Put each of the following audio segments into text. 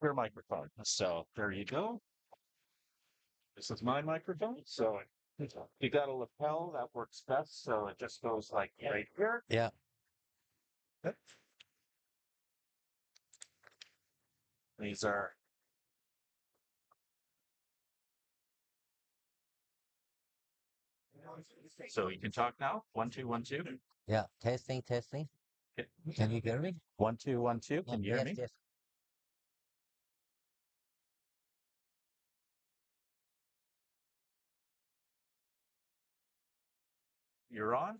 your microphone. So there you go. This is my microphone. So you got a lapel that works best. So it just goes like right here. Yeah. Yep. These are so you can talk now. 1 2 1 2. Yeah. Testing, testing. Okay. Can you hear me? 1 2 1 2. Yeah, Can you hear yes, me? yes. You're on.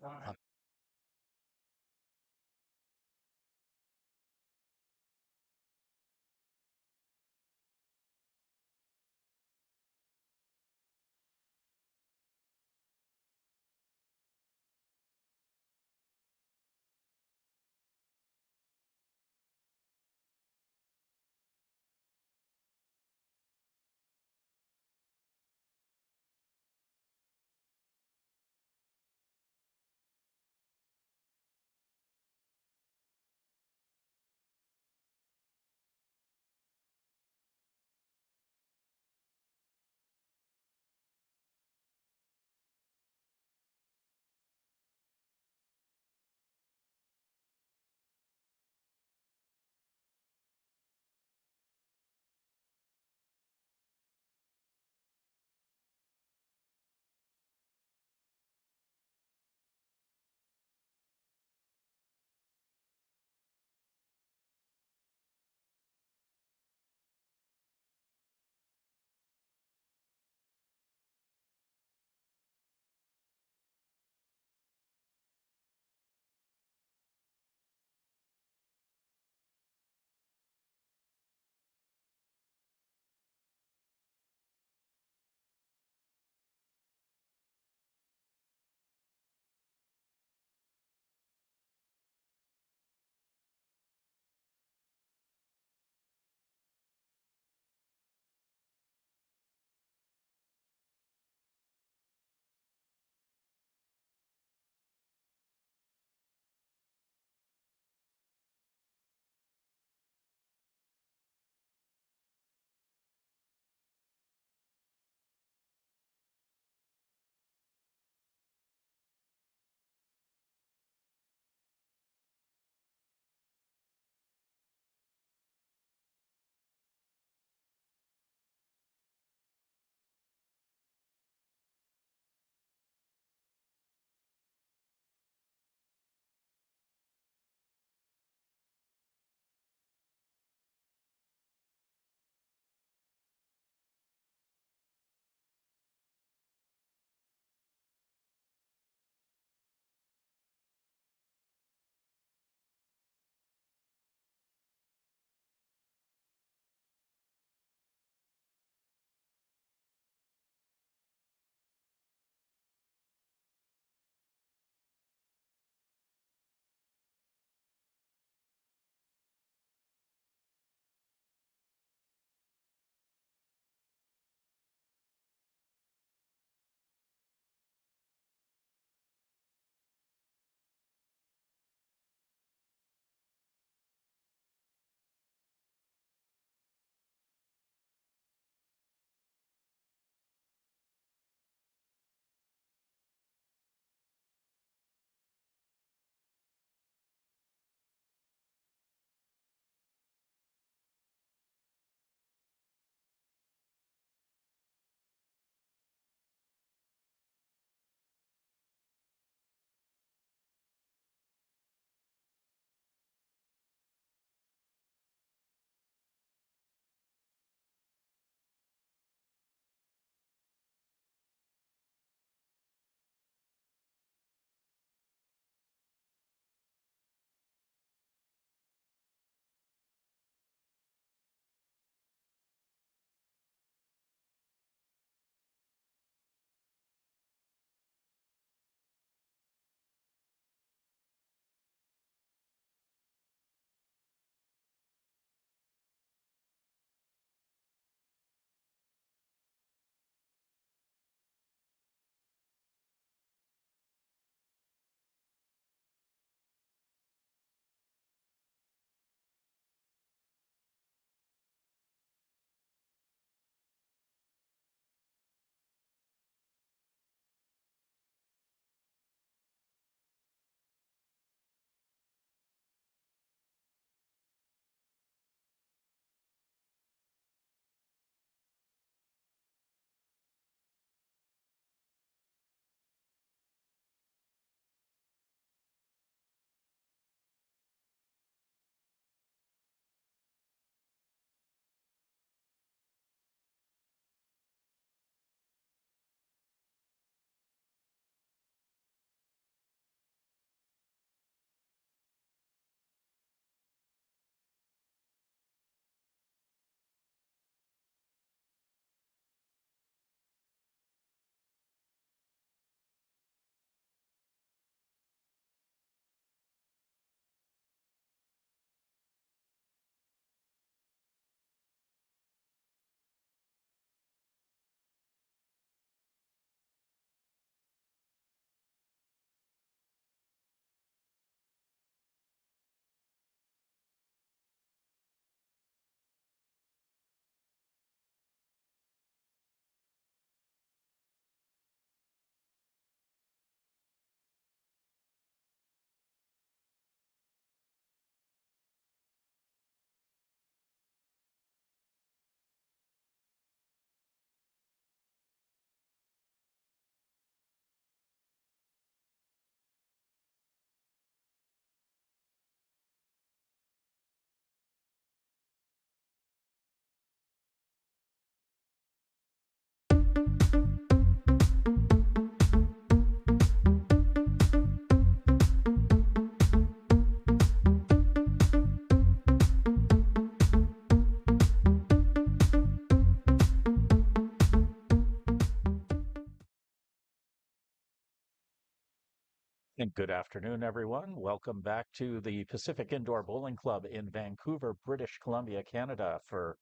And good afternoon, everyone. Welcome back to the Pacific Indoor Bowling Club in Vancouver, British Columbia, Canada, for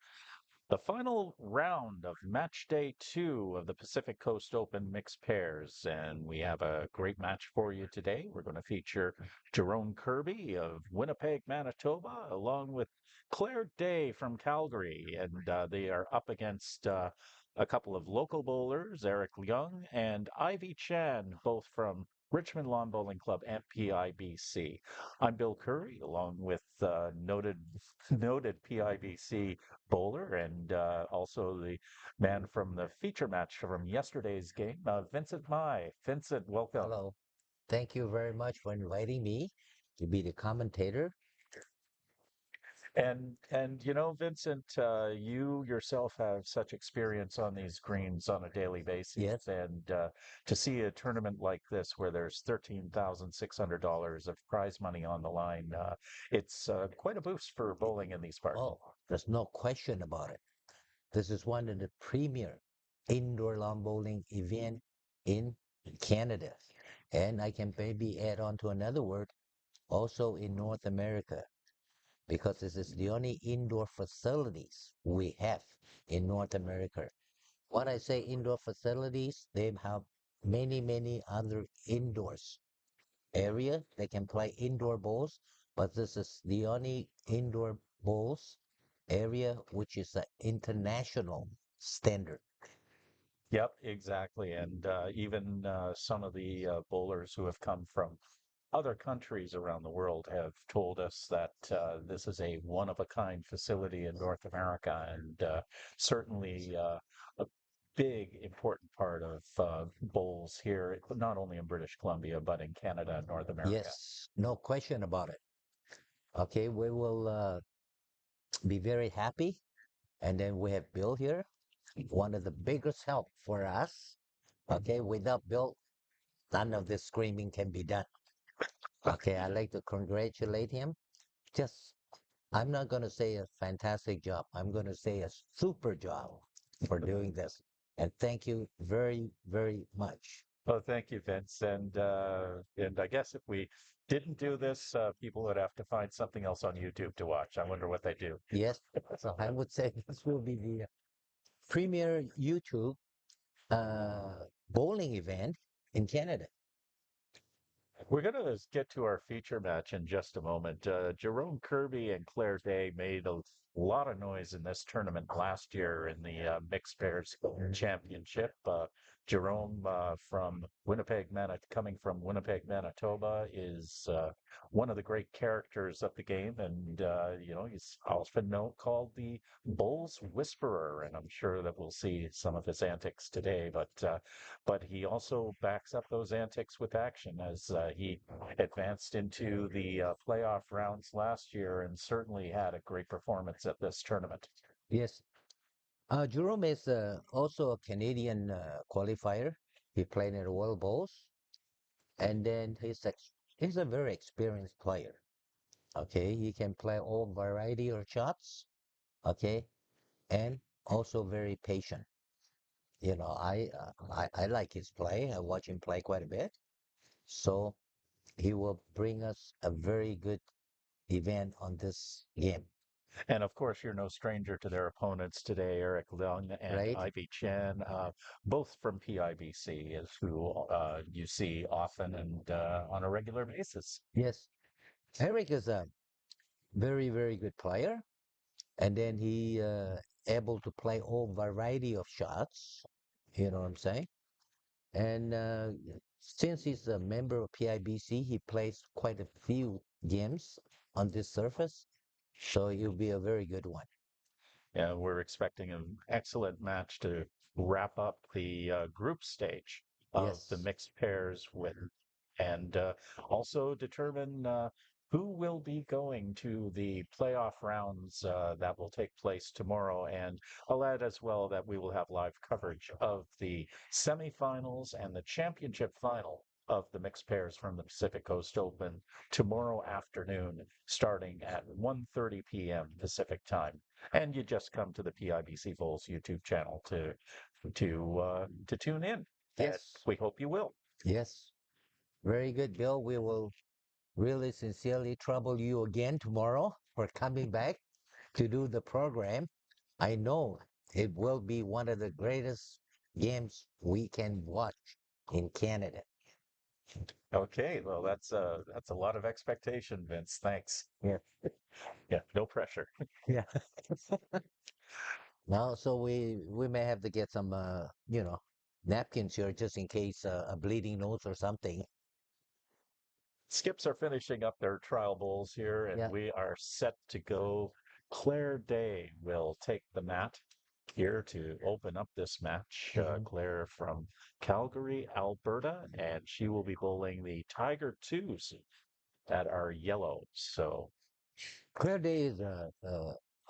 the final round of match day two of the Pacific Coast Open mixed pairs. And we have a great match for you today. We're going to feature Jerome Kirby of Winnipeg, Manitoba, along with Claire Day from Calgary. And they are up against a couple of local bowlers, Eric Young and Ivy Chan, both from Richmond Lawn Bowling Club and PIBC. I'm Bill Curry, along with noted PIBC bowler and also the man from the feature match from yesterday's game, Vincent Mai. Vincent, welcome. Hello. Thank you very much for inviting me to be the commentator. And Vincent, you yourself have such experience on these greens on a daily basis, Yes. and to see a tournament like this where there's $13,600 of prize money on the line, it's quite a boost for bowling in these parts. Oh, there's no question about it. This is one of the premier indoor lawn bowling event in Canada. And I can maybe add on to another word, also in North America, because this is the only indoor facilities we have in North America. When I say indoor facilities, they have many other indoors area. They can play indoor bowls, but this is the only indoor bowls area which is an international standard. Yep, exactly. And even some of the bowlers who have come from other countries around the world have told us that this is a one of a kind facility in North America, and certainly a big important part of bowls here, not only in British Columbia, but in Canada and North America. Yes, no question about it. Okay, we will be very happy. And then we have Bill here, one of the biggest help for us. Okay, without Bill, none of this screaming can be done. Okay, I'd like to congratulate him. Just, I'm not going to say a fantastic job. I'm going to say a super job for doing this. And thank you very much. Well, thank you, Vince. And I guess if we didn't do this, people would have to find something else on YouTube to watch. I wonder what they do. Yes, so I would say this will be the premier YouTube bowling event in Canada. We're going to get to our feature match in just a moment. Jerome Kirby and Claire Day made a lot of noise in this tournament last year in the mixed pairs championship. Jerome from coming from Winnipeg, Manitoba, is one of the great characters of the game, and he's often called the Bulls Whisperer, and I'm sure that we'll see some of his antics today. But he also backs up those antics with action as he advanced into the playoff rounds last year and certainly had a great performance at this tournament. Yes, Jerome is also a Canadian qualifier. He played in the World Bowls, and then he's a very experienced player. Okay, he can play all variety of shots. Okay, and also very patient. You know, I like his play. I watch him play quite a bit. So he will bring us a very good event on this game, And of course, you're no stranger to their opponents today, Eric Leung and right? Ivy Chen, both from PIBC, is who you see often and on a regular basis. Yes, Eric is a very good player, and then he able to play all variety of shots. You know what I'm saying? And since he's a member of PIBC, he plays quite a few games on this surface, so he'll be a very good one. Yeah, we're expecting an excellent match to wrap up the group stage of the Yes, mixed pairs with, and also determine who will be going to the playoff rounds that will take place tomorrow. And I'll add as well that we will have live coverage of the semifinals and the championship final of the mixed pairs from the Pacific Coast Open tomorrow afternoon, starting at 1:30 p.m. Pacific time. And you just come to the PIBC Bowls YouTube channel to tune in. And yes, we hope you will. yes. Very good, Bill. We will really sincerely trouble you again tomorrow for coming back to do the program. I know it will be one of the greatest games we can watch in Canada. Okay, well, that's a lot of expectation, Vince. Thanks. Yeah. Yeah, no pressure. Yeah. Now, so we may have to get some napkins here just in case a bleeding nose or something. Skips are finishing up their trial bowls here, and Yeah. we are set to go. Claire Day will take the mat here to open up this match. Mhm. Claire from Calgary, Alberta, and she will be bowling the Tiger Twos that are yellow. So, Claire Day is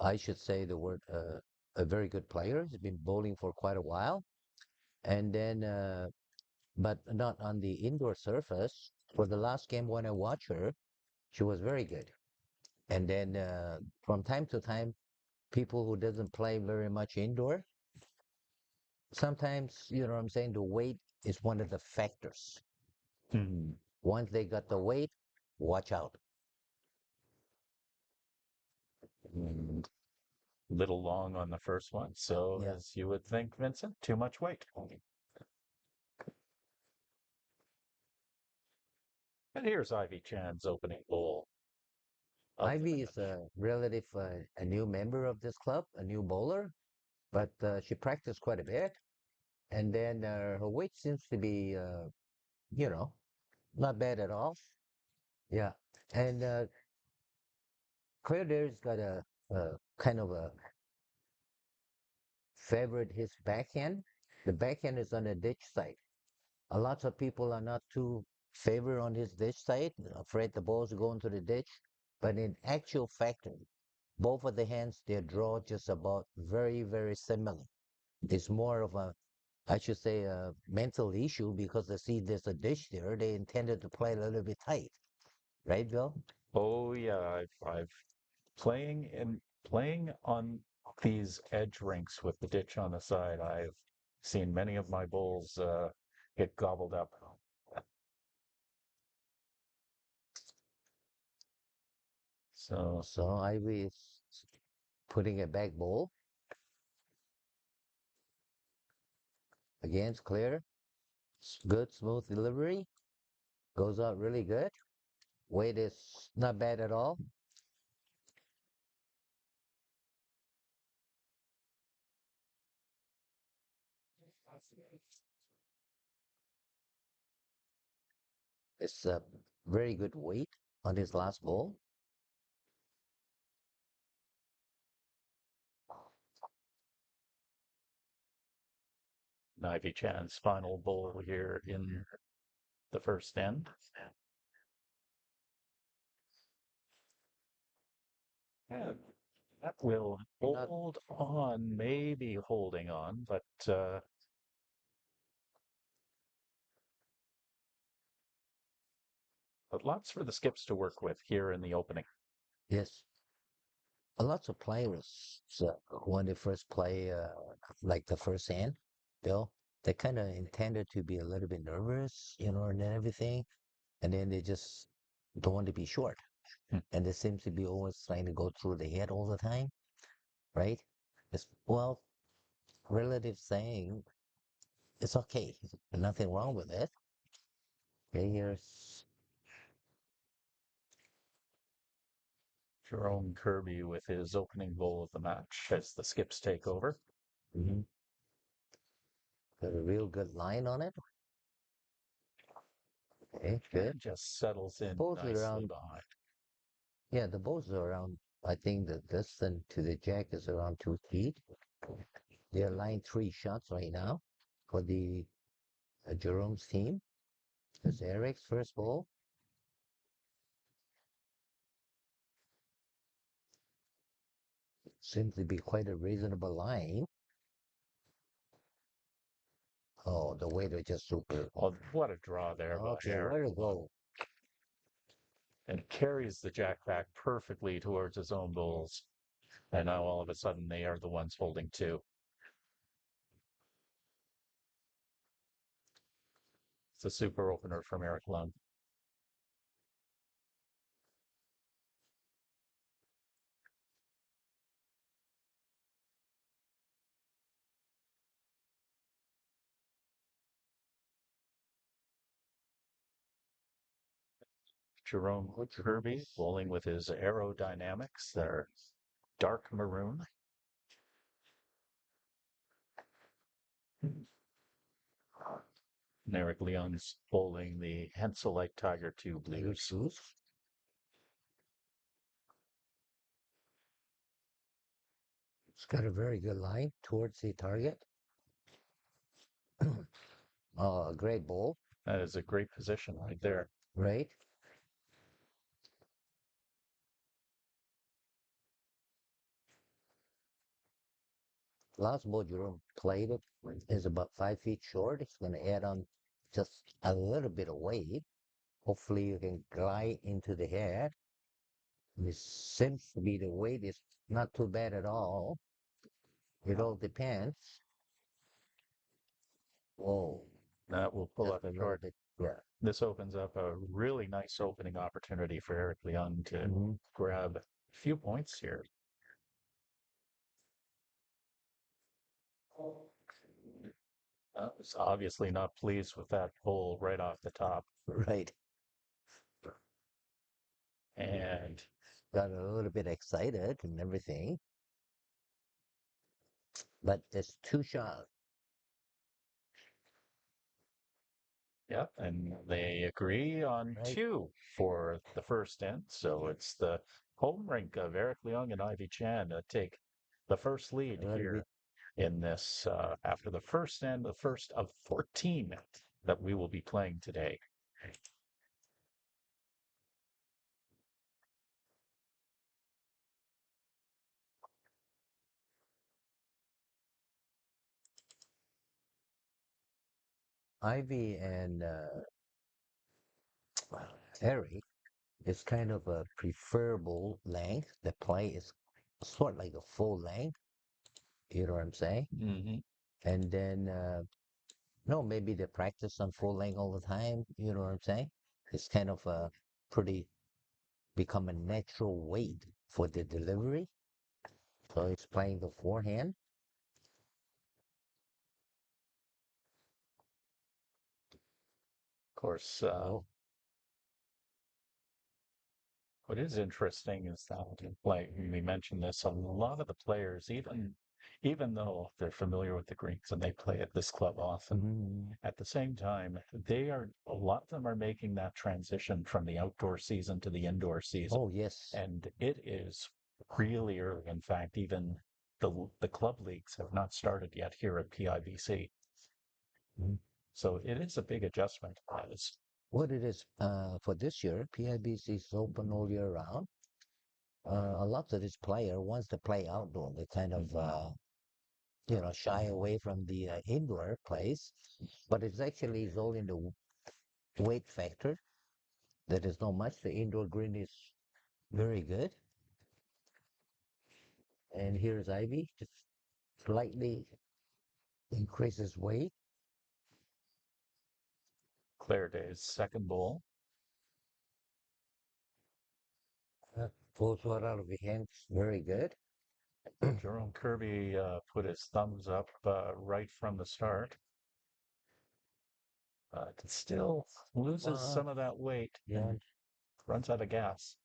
I should say the word, a very good player. He's been bowling for quite a while, and then but not on the indoor surface. For the last game when I watched her, she was very good. And then from time to time, people who doesn't play very much indoor, sometimes you know what I'm saying. The weight is one of the factors. hmm, Once they got the weight, watch out. mm, little long on the first one. So, Yeah, as you would think, Vincent, too much weight. And here's Ivy Chan's opening bowl of the Ivy is match. a new member of this club, a new bowler, but she practiced quite a bit, and then her weight seems to be, you know, not bad at all. Yeah, and Claire there's got a kind of a favorite his backhand. The backhand is on the ditch side. A lot of people are not too favor on his ditch side, afraid the balls go into the ditch. But in actual fact, both of the hands, their draw just about very similar. It's more of a, I should say, a mental issue because they see there's a dish there. They intended to play a little bit tight, right, Bill? Oh yeah, I've playing on these edge rinks with the ditch on the side. I've seen many of my bowls get gobbled up. So So Ivy is putting a back ball against Clear. Good, smooth delivery. Goes out really good. Weight is not bad at all. It's a very good weight on his last ball. Ivy Chan's final bowl here in the first end. And that will Not, hold on, maybe holding on, but lots for the skips to work with here in the opening. yes. A lots of players, so when they first play, like the first hand, Bill, they kind of intended to be a little bit nervous, and everything. And then they just don't want to be short. Hmm. And they seems to be always trying to go through the head all the time, right? Well, relative saying it's okay. Nothing wrong with it. Okay, here's Jerome Kirby with his opening bowl of the match as the skips take over. mhm, got a real good line on it. Okay, good. And just settles in Balls are nicely around, behind. yeah, the balls are around, I think the distance to the jack is around 2 feet. They're line three shots right now for the Jerome's team. This is Eric's first ball. Seems to be quite a reasonable line. Oh, the waiter just super. Oh, what a draw there by Okay, Eric. where to go? And carries the jack back perfectly towards his own bowls. And now all of a sudden they are the ones holding two. It's a super opener from Eric Lund. Jerome Kirby bowling with his aerodynamics. They're dark maroon. And Eric Leon's bowling the Henselite Tiger 2 Blues. It's got a very good line towards the target. A great ball, That is a great position right there. right? Last ball Jerome played it is about 5 feet short. It's going to add on just a little bit of weight. Hopefully you can glide into the head. It seems to be the weight is not too bad at all. It all depends. Whoa, That will pull just up a little short. bit. Yeah. This opens up a really nice opening opportunity for Eric Leon to Mhm. grab a few points here. Was obviously not pleased with that pull right off the top. Right. And Got a little bit excited and everything. But it's too sharp. yeah, and they agree on Right. 2 for the first end. So it's the home rink of Eric Leong and Ivy Chan to take the first lead A little here bit. in this after the first end, the first of 14 that we will be playing today. Ivy and Harry is kind of a preferable length. The play is sort of like a full length. You know what I'm saying? Mm-hmm. And then, no, maybe they practice on full length all the time. You know what I'm saying? It's kind of a pretty become a natural weight for the delivery. So it's playing the forehand. Of course, Oh, what is interesting is that, like we mentioned this, a lot of the players, even though they're familiar with the greens and they play at this club often, mm, at the same time, a lot of them are making that transition from the outdoor season to the indoor season. oh yes. And it is really early. In fact, even the club leagues have not started yet here at PIBC. Mm. So it is a big adjustment. What it is for this year, PIBC is open all year round. A lot of this player wants to play outdoor. They kind of shy away from the indoor place, but it's actually is all in the weight factor. There is not much. The indoor green is very good. And here's Ivy, just slightly increases weight. Claire Day's second bowl. Pulls one out of the hands, very good. Jerome Kirby put his thumbs up right from the start. It still loses some of that weight Yeah. and runs out of gas.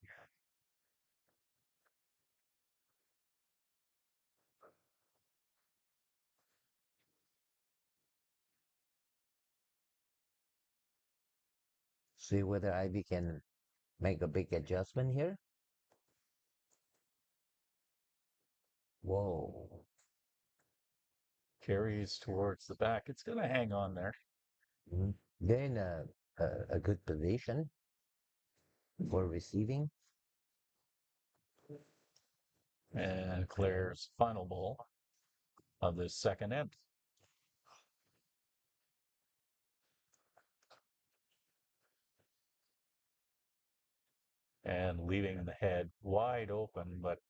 See whether Ivy can make a big adjustment here. Whoa. Carries towards the back. It's going to hang on there. Mhm. They're in a good position for receiving. And Claire's final bowl of this second end. And leaving the head wide open, but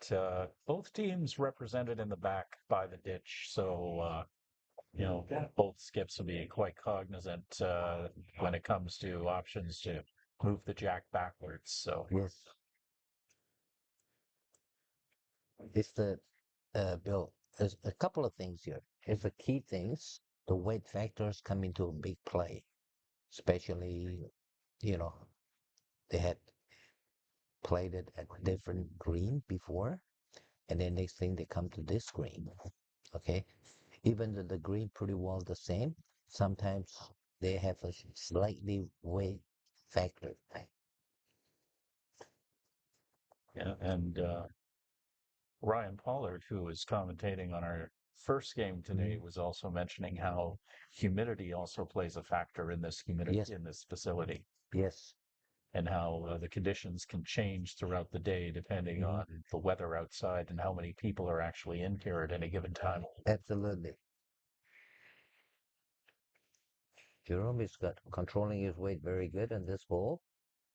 both teams represented in the back by the ditch. So, both skips will be quite cognizant when it comes to options to move the jack backwards. So, Yes. It's the Bill. There's a couple of things here. Here's the key things. The weight factors come into a big play, especially, you know, they had played it at a different green before, and then next thing they come to this green. Okay, even though the green pretty well the same, sometimes they have a slightly weight factor. Yeah, and Ryan Pollard, who was commentating on our first game today, Mhm. was also mentioning how humidity also plays a factor in this humidity Yes, in this facility, yes. and how the conditions can change throughout the day depending Mhm. on the weather outside and how many people are actually in here at any given time. Absolutely. Jerome is got controlling his weight very good on this ball.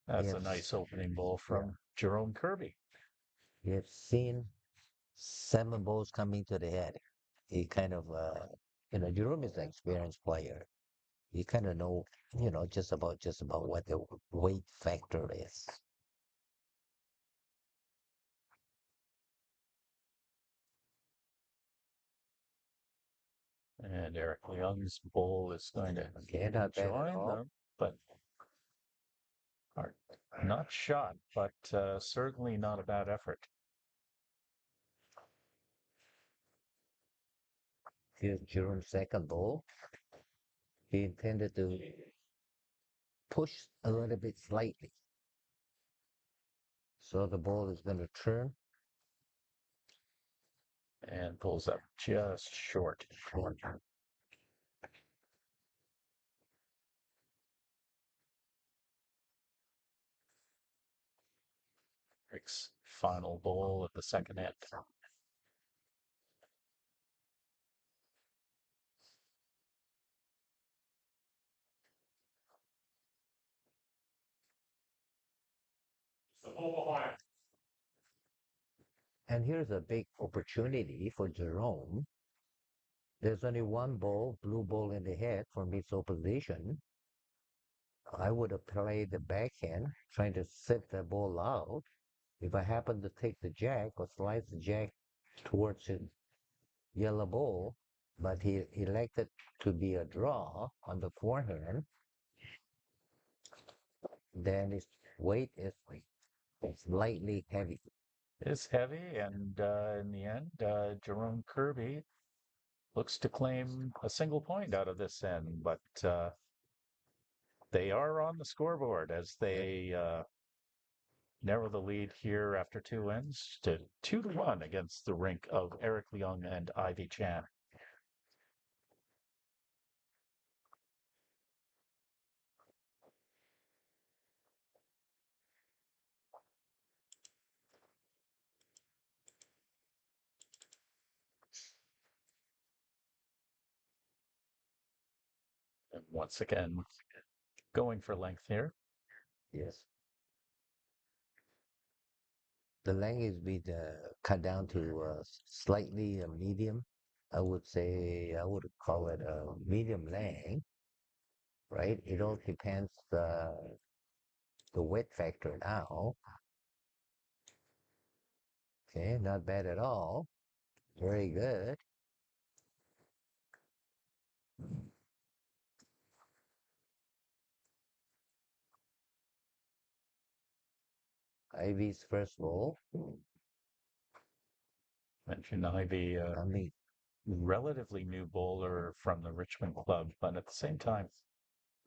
That's a Yes. nice opening ball Yeah. from Jerome Kirby. We have seen 7 balls coming to the head. He kind of, Jerome is an experienced player. He kind of know, just about what the weight factor is. And Eric Leung's bowl is going to Okay, not bad at join all. them, but are not shot, but certainly not a bad effort. Here's Jerome's second ball. He intended to push a little bit slightly. So the ball is going to turn. And pulls up just short. Eric's final bowl of the second end. And here's a big opportunity for Jerome. There's only one ball, blue ball in the head for mid opposition. I would have played the backhand, trying to set the ball out. If I happen to take the jack or slice the jack towards the yellow ball, but he elected to be a draw on the forehand, then his weight is slightly heavy. It's heavy, and in the end, Jerome Kirby looks to claim a single point out of this end, but they are on the scoreboard as they narrow the lead here after 2 ends to 2-1 against the rink of Eric Leung and Ivy Chan. And once again, going for length here. Yes. The length is been cut down to slightly a medium. I would say I would call it a medium length, right? It all depends the weight factor now. Okay, not bad at all. Very good. Ivy's first ball. Mentioned Ivy, I mean, relatively new bowler from the Richmond club, but at the same time,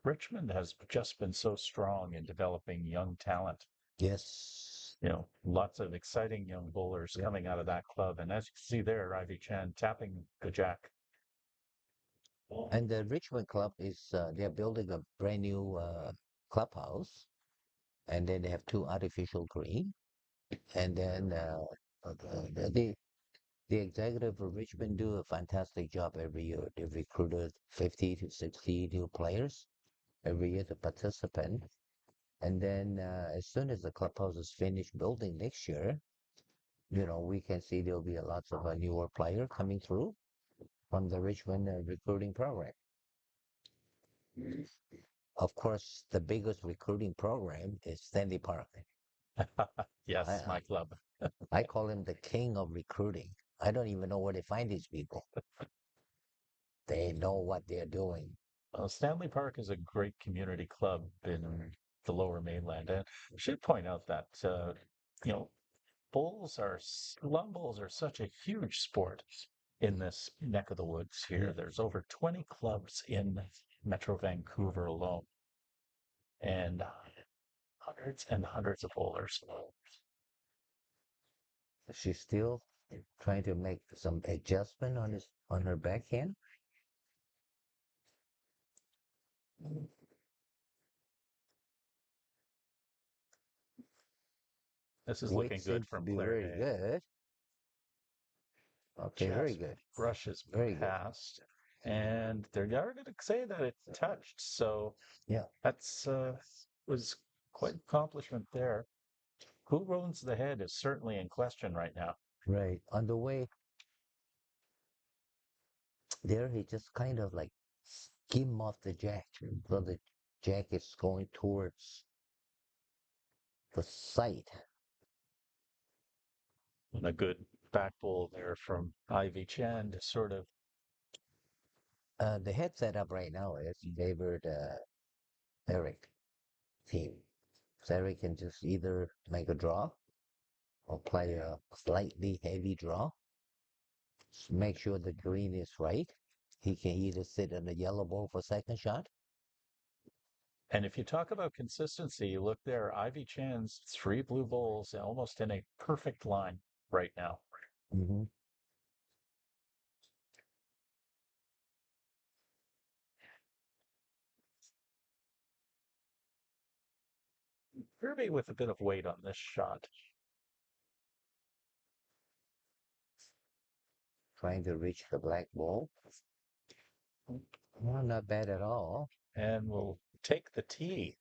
Richmond has just been so strong in developing young talent. yes. Lots of exciting young bowlers Yeah. coming out of that club. And as you can see there, Ivy Chan tapping the jack. And the Richmond club is they're building a brand new clubhouse, and then they have two artificial green, and then the executive of Richmond do a fantastic job every year. They've recruited 50 to 60 new players every year to participate. And then as soon as the clubhouse is finished building next year, we can see there'll be a lots of newer player coming through from the Richmond recruiting program. Of course, the biggest recruiting program is Stanley Park. I, Yes, I my club. I call him the king of recruiting. I don't even know where they find these people. They know what they're doing. Stanley Park is a great community club in the Lower Mainland. And I should point out that you know slum bowls are such a huge sport in this neck of the woods here. Yeah. There's over 20 clubs in Metro Vancouver alone, and hundreds and hundreds of bowlers. She's still trying to make some adjustment on her backhand. This is Weight looking good seems to from be Claire very Day. good. Okay, very Just good. brushes Very good. past, and they're going to say that it touched. So Yeah, that's was quite an accomplishment there. Who owns the head is certainly in question right now. right. On the way there, he just kind of like skim off the jack. So the jack is going towards the site. And a good back bowl there from Ivy Chen to sort of The head setup right now is favored Eric team. So Eric can just either make a draw or play a slightly heavy draw. Make sure the green is right. He can either sit in the yellow ball for second shot. and if you talk about consistency, you look there, Ivy Chan's three blue bowls almost in a perfect line right now. Hmm. Kirby with a bit of weight on this shot. Trying to reach the black ball. Well, not bad at all. And we'll take the tee.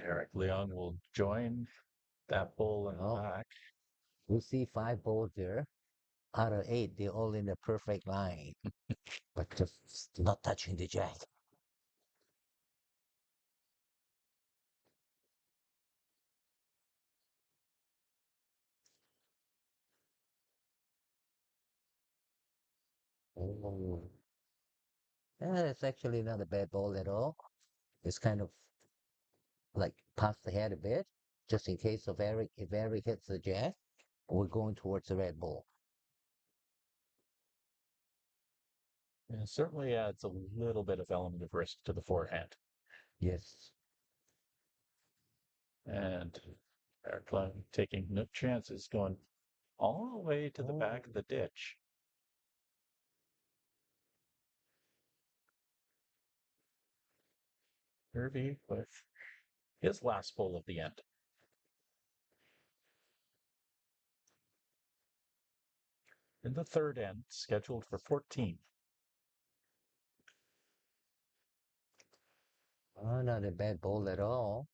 Eric Leung will join that bowl in the Oh, back. we see five balls there. Out of eight, they're all in the perfect line, but just not touching the jack. Oh, yeah, it's actually not a bad ball at all. It's kind of like past the head a bit, just in case of Eric. If Eric hits the jack, we're going towards the red ball. And it certainly adds a little bit of element of risk to the forehand. Yes. And Eric Leung taking no chances, going all the way to the back of the ditch. Kirby with his last bowl of the end. In the third end, scheduled for 14. Oh, not a bad ball at all.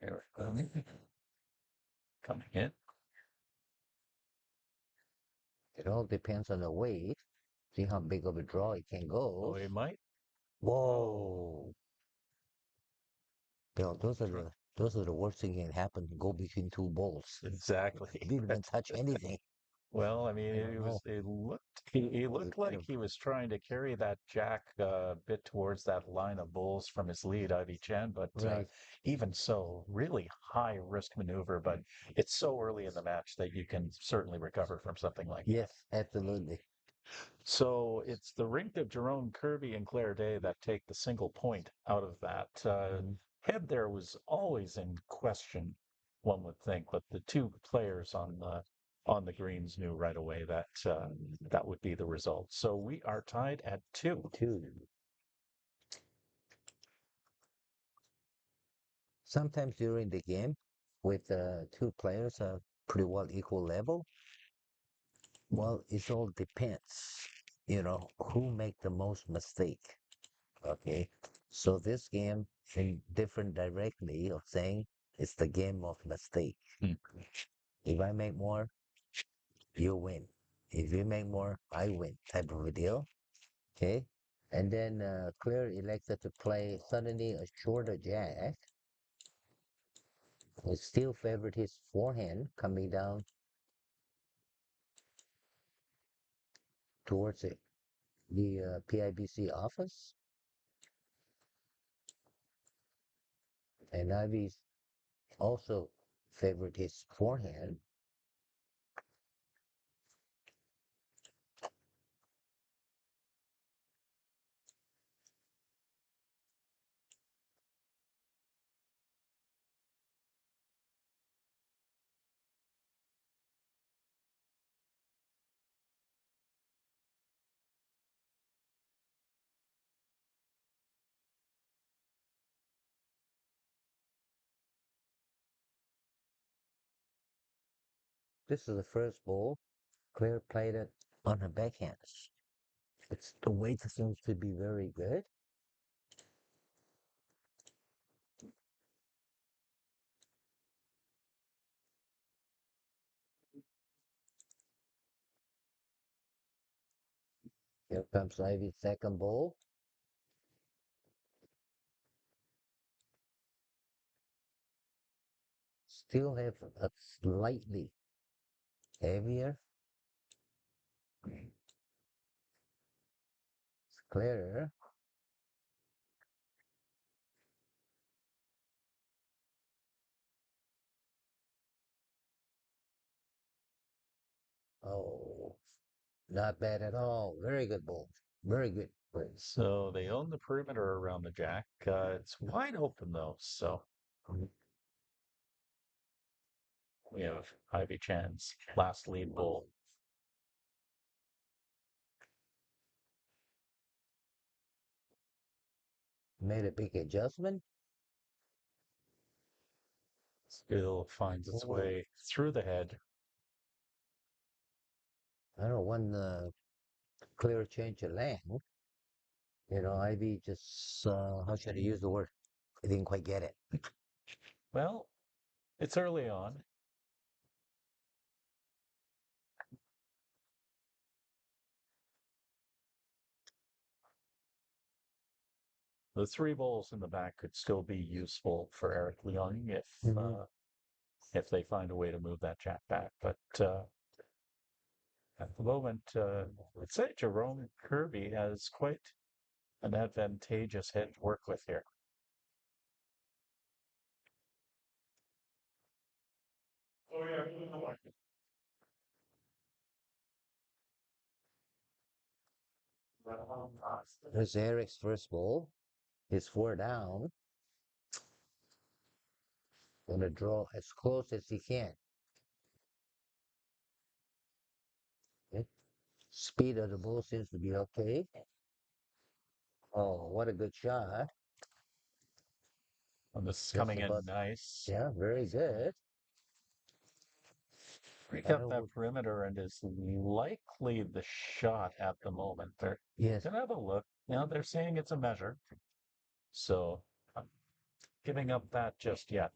Eric Leung coming in. It all depends on the weight. See how big of a draw it can Oh, go. he might. Whoa. Bill, those are the worst thing can happen. Go between two balls. Exactly. Didn't even touch anything. Well, I mean, I don't know. he Was it looked kind like of he was trying to carry that jack a bit towards that line of bulls from his lead, Ivy Chen, but right? even so, really high risk maneuver. But it's so early in the match that you can certainly recover from something like that. Yes, absolutely. So it's the rink of Jerome Kirby and Claire Day that take the single point out of that. Head there was always in question, one would think, but the two players on the greens knew right away that that would be the result. So we are tied at 2. Two. Sometimes during the game, with two players are pretty well equal level, well, it all depends. Who make the most mistake. Okay. So this game in different directly of saying it's the game of mistake. Hmm. If I make more, you win. If you make more, I win type of a deal. Okay. And then Claire elected to play suddenly a shorter jack. He still favored his forehand coming down towards it. The PIBC office. And Ivy also favored his forehand. This is the first ball. Claire played it on her backhand. It's the weight seems to be very good. Here comes Ivy's second ball. Still have a slightly heavier. It's clearer. Oh, not bad at all. Very good ball. Very good. So they own the perimeter around the jack. It's wide open though, so we have Ivy Chan's last lead ball. Made a big adjustment. Still finds its way through the head. I don't know, one clear change of lane. You know, Ivy just, how should I use the word? I didn't quite get it. Well, it's early on. The three bowls in the back could still be useful for Eric Leung if they find a way to move that jack back. But at the moment, I'd say Jerome Kirby has quite an advantageous head to work with here. There's Eric's first ball. He's four down. Gonna draw as close as he can. Okay. Speed of the ball seems to be okay. Oh, what a good shot. And this is Just coming in about, nice. yeah, very good. Break I up don't that know. perimeter and is likely the shot at the moment. They're Yes, gonna have a look. Now they're saying it's a measure. So I'm giving up that just yet.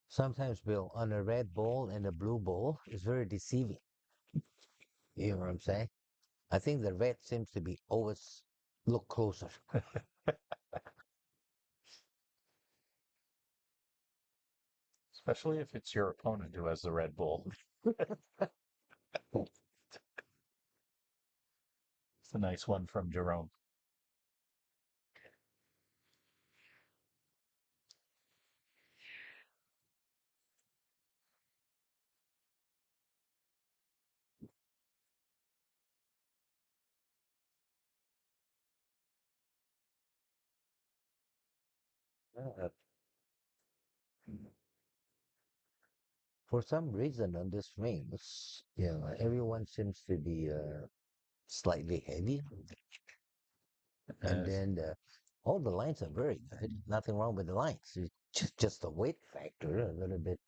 sometimes, Bill, on a red ball and a blue ball is very deceiving. You know what I'm saying? I think the red seems to be always look closer. Especially if it's your opponent who has the Red Bull. It's a nice one from Jerome. Uh, for some reason on this rings, everyone seems to be slightly heavy, and As then all the lines are very good. Nothing wrong with the lines. It's just the weight factor, a little bit,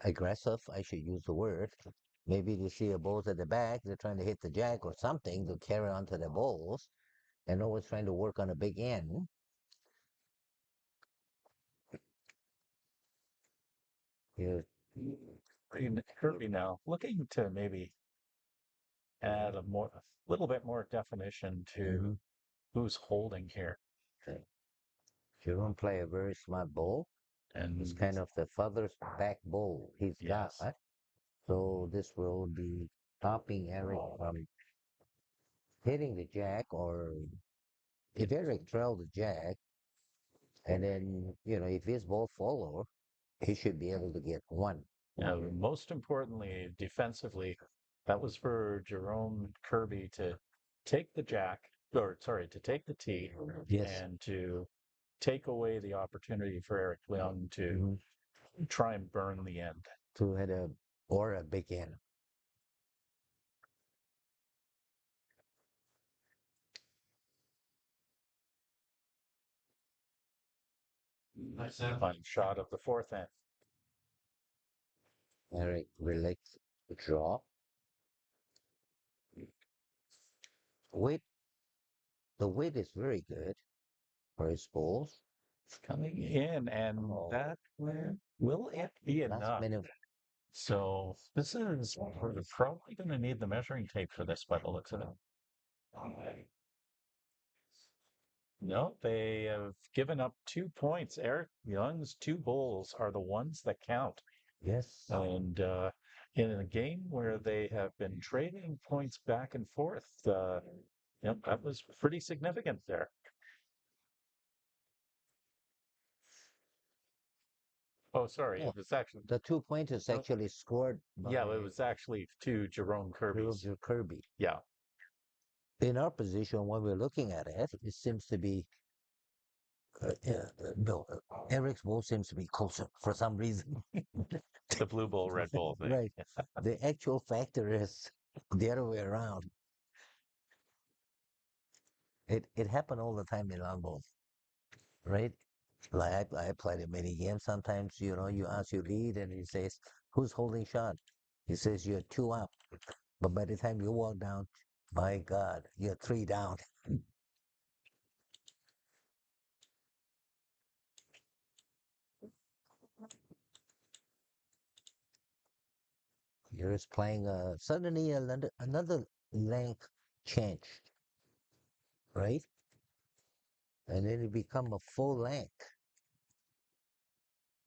aggressive. I should use the word. Maybe they see a balls at the back, they're trying to hit the jack or something to carry on to the balls. and always trying to work on a big end. You, Kirby now looking to maybe add a little bit more definition to Mhm. who's holding here. Jerome play a very smart ball. And It's kind of the furthest back ball he's got. yes, So this will be stopping Eric from hitting the jack, or if Eric trailed the jack, and then, if his ball follow, he should be able to get one. most importantly, defensively, that was for Jerome Kirby to take the jack, or sorry, to take the tee Yes. and to take away the opportunity for Eric Leung to try and burn the end. To hit a big end. Fun shot of the fourth end. Eric relax to draw. Weight, the weight is very good for his balls. It's coming in, and that will it be Last enough? minute, So this is we're probably going to need the measuring tape for this by the looks of it. No, they have given up 2 points. Eric Young's two goals are the ones that count. yes. And in a game where they have been trading points back and forth, yep, that was pretty significant there. Oh, sorry, Yeah. it was actually, The 2 points is actually scored yeah, by it was actually to Jerome Kirby's. Roger Kirby. Yeah, In our position, when we're looking at it, it seems to be no, Eric's ball seems to be closer for some reason. the blue bull, red bull thing. Right. The actual factor is the other way around. It happened all the time in long balls, right? Like I played a many games. Sometimes, you ask your lead and he says, "Who's holding shot?" He says you're two up. But by the time you walk down, my God, you're three down. You're just playing suddenly another length changed, right? And then it become a full length.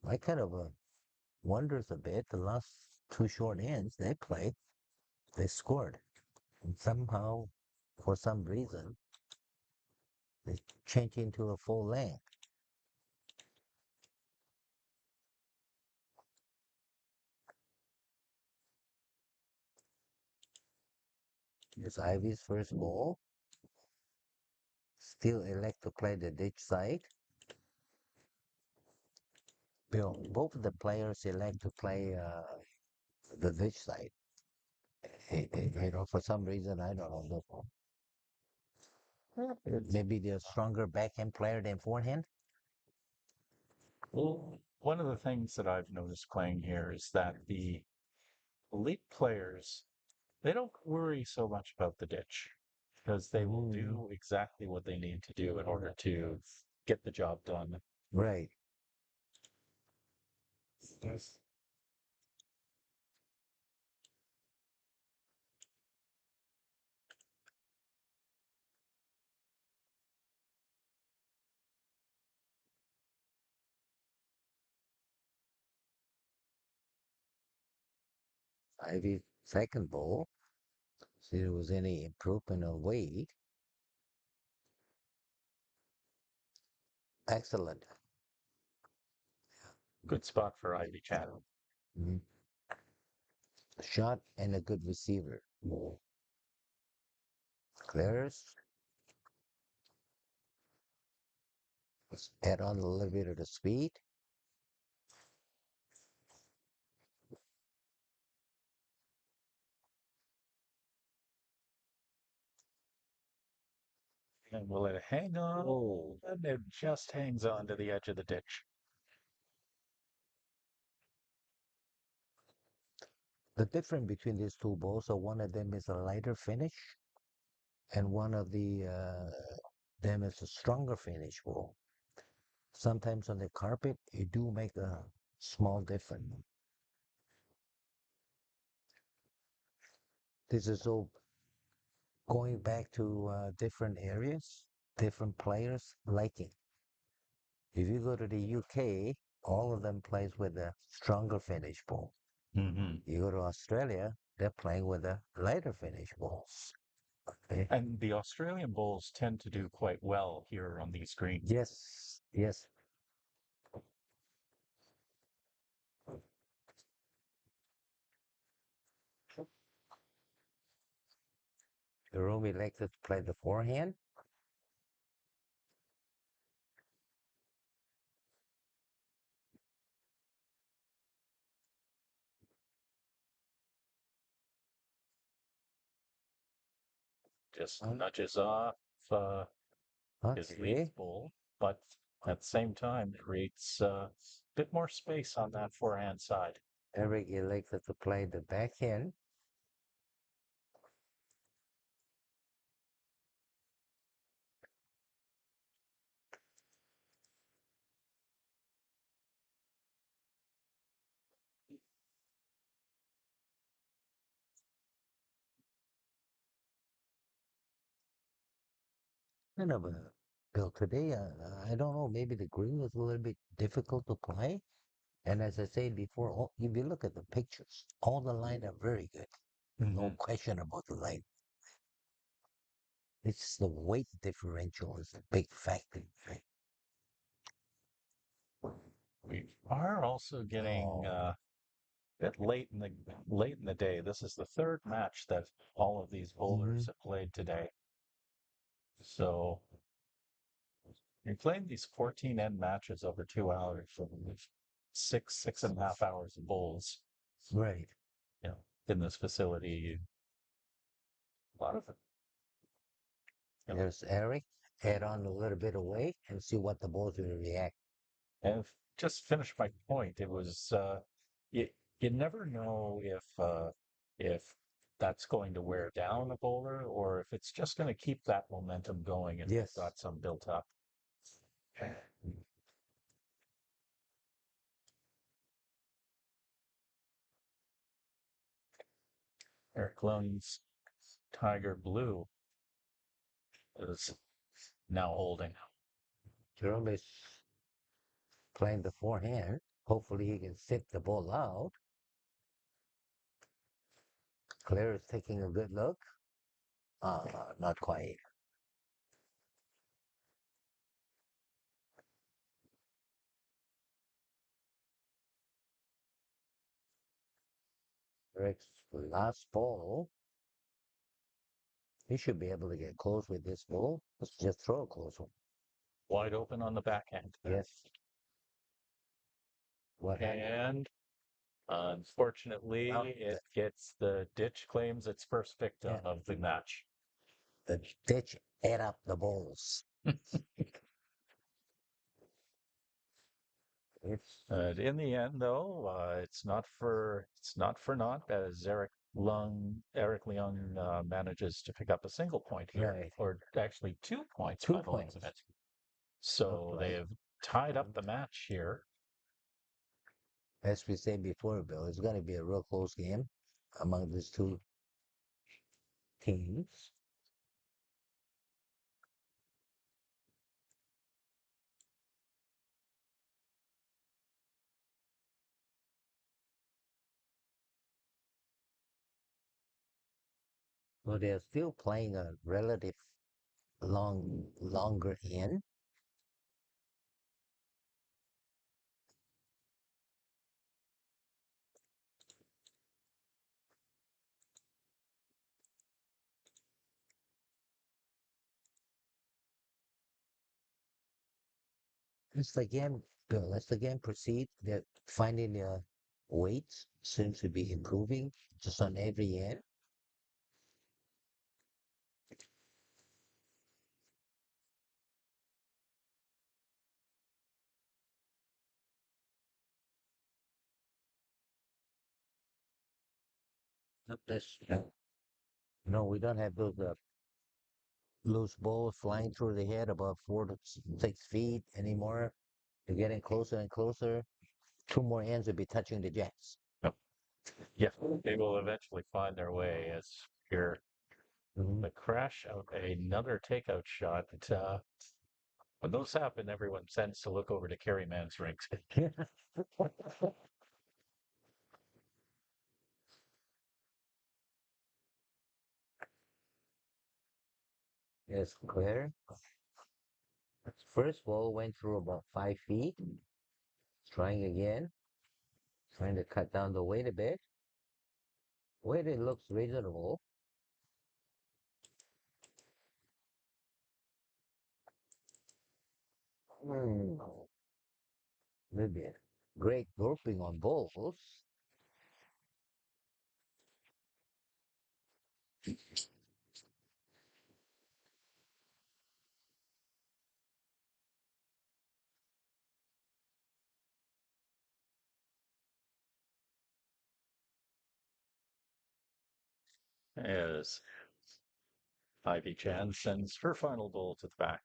I kind of wonders a bit. The last two short ends they played, they scored. And somehow, for some reason, they change into a full length. It's Ivy's first ball. Still elect to play the ditch side. Both of the players elect to play the ditch side. For some reason, I don't know. Maybe they're stronger backhand player than forehand. Well, one of the things that I've noticed playing here is that the elite players, they don't worry so much about the ditch because they will do exactly what they need to do in order to get the job done. Right. Ivy second ball. See if there was any improvement of weight. Excellent. Good spot for Ivy Chan. Mhm. Shot and a good receiver. Clears. Let's add on a little bit of the speed. And will it hang on? Oh, and it just hangs on to the edge of the ditch. The difference between these two balls, so one of them is a lighter finish, and one of the them is a stronger finish ball. Sometimes on the carpet, it do make a small difference. This is all going back to different areas, different players liking. If you go to the UK, all of them plays with a stronger finish ball. Hmm. You go to Australia, they're playing with a lighter finish balls. Okay. And the Australian bowls tend to do quite well here on these greens. Yes, yes. Jerome elected to play the forehand. Just nudges off his Okay. lead bowl, but at the same time creates a bit more space on that forehand side. Eric elected to play the backhand. Kind of a Bill today. I don't know. Maybe the green was a little bit difficult to play. And as I said before, if you look at the pictures, all the lines are very good. No Mhm. question about the line. It's the weight differential is a big factor. Right? We are also getting Oh, bit late in the day. This is the third match that all of these hmm. bowlers have played today. So you're playing these 14 end matches over 2 hours for six and a half hours of bowls. Right. You know, in this facility, a lot of it. You know, There's Eric. Add on a little bit of weight and see what the balls will react. and just finish my point. It was you you never know if that's going to wear down a bowler or if it's just going to keep that momentum going and they've Yes. got some built up. Eric Lone's Tiger Blue is now holding. Jerome is playing the forehand. Hopefully he can sit the ball out. Claire is taking a good look. Not quite. Eric's last ball. He should be able to get close with this ball. Let's just throw a close one. Wide open on the backhand. Yes. What happened? And unfortunately, Well, it gets the ditch claims its first victim yeah, of the match. the ditch ate up the balls. It's In the end, though, it's not for naught as Eric Leung manages to pick up a single point here, right. or actually 2 points by 2 the looks of points. it. So they Okay. have tied up the match here. As we said before, Bill, it's going to be a real close game among these two teams. But they're still playing a relative longer end. As the game, Bill, as the game proceeds, they're finding their weights seems to be improving just on every end. Not this. No, we don't have those. loose balls flying through the head about 4 to 6 feet anymore. They're getting closer and closer. Two more ends will be touching the jacks. Yep. Yeah, they will eventually find their way as here Mhm. the crash of another takeout shot. When those happen, everyone tends to look over to Kerry Mann's rings. Yes, clear. First ball went through about 5 feet. Trying again. Trying to cut down the weight a bit. Weight it looks reasonable. Hmm. Maybe great grouping on balls. As Ivy Chan sends her final ball to the back.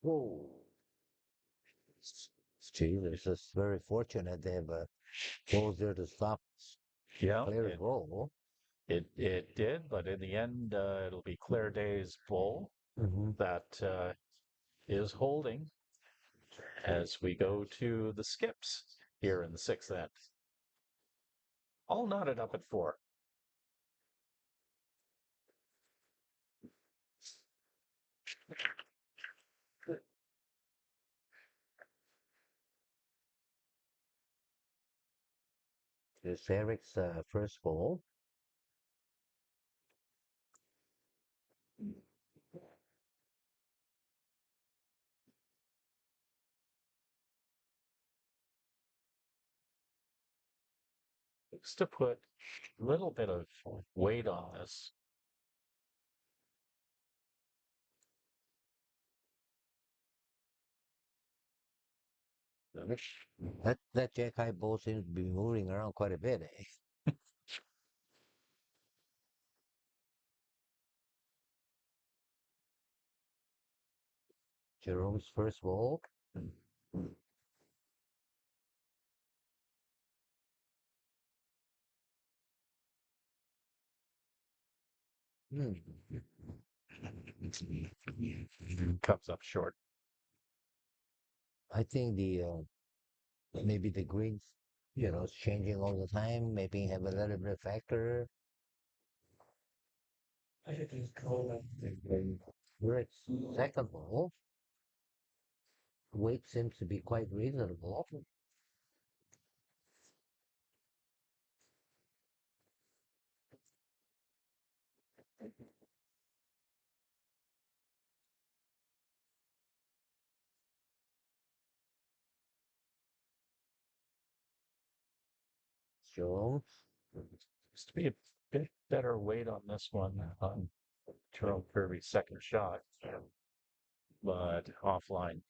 Whoa. Gee, this is very fortunate they have balls there to stop Yeah, Claire's ball. it did, but in the end, it'll be Claire Day's ball Hmm. that is holding as we go to the skips here in the sixth end. All knotted up at 4. It's Eric's first ball. Just to put a little bit of weight on this. That jack high ball seems to be moving around quite a bit, eh? Jerome's first ball. Hmm. Comes up short. I think the maybe the greens, it's changing all the time. Maybe have a little bit of factor. We're at second ball. Weight seems to be quite reasonable. Jerome, Seems to be a bit better weight on this one on Jerome Kirby's second shot, but offline.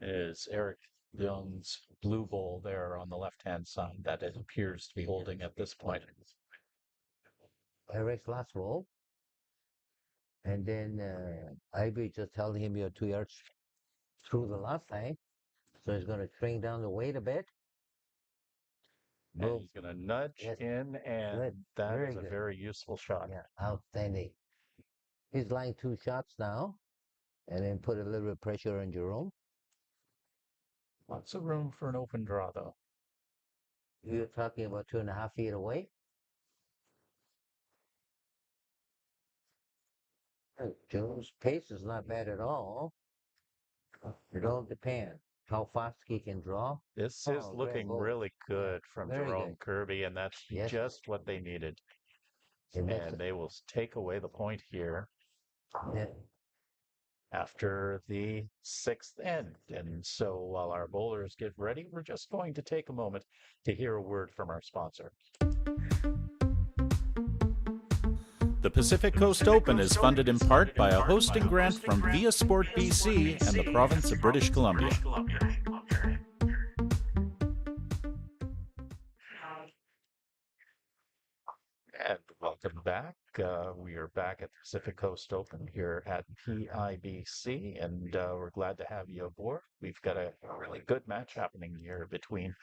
Is Eric Young's blue ball there on the left-hand side that it appears to be holding at this point. Eric's last ball. And then Ivy just telling him you're 2 yards through the last line. So he's going to bring down the weight a bit. And Boom. he's going to nudge Yes. in, and Good. that Very is a good. very useful shot. Yeah, outstanding. He's lying 2 shots now. And then put a little bit of pressure on Jerome. Lots of room for an open draw, though. You're talking about 2.5 feet away. Jerome's pace is not bad at all. It all depends how fast he can draw. This is Oh, great looking goal. really Yeah, good from very Jerome good. Kirby, and that's Yes. just what they needed. And that's And they will take away the point here. yeah. after the sixth end. And so while our bowlers get ready, we're just going to take a moment to hear a word from our sponsor. The Pacific Coast Open is funded in part by a hosting grant from Via Sport BC and the province of British Columbia. And welcome back. We are back at the Pacific Coast Open here at PIBC, and we're glad to have you aboard. We've got a really good match happening here between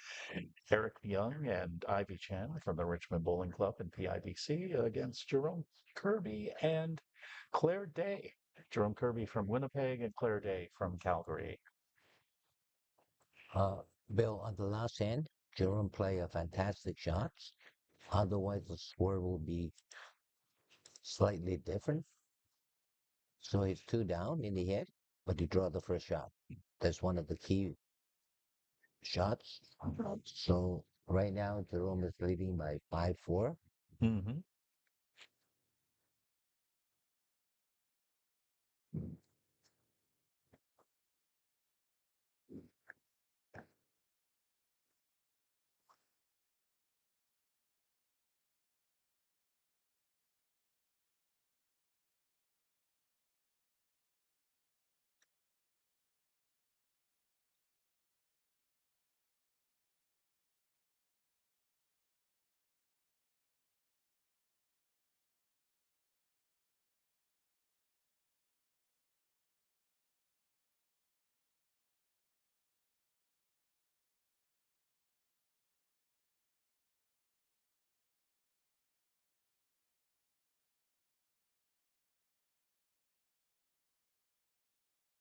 Eric Young and Ivy Chan from the Richmond Bowling Club and PIBC against Jerome Kirby and Claire Day. Jerome Kirby from Winnipeg and Claire Day from Calgary. Bill, on the last end, Jerome play a fantastic shot. Otherwise, the score will be slightly different. So he's 2 down in the head, but he draw the first shot. That's one of the key shots. So right now, Jerome is leading by 5-4. Mm-hmm.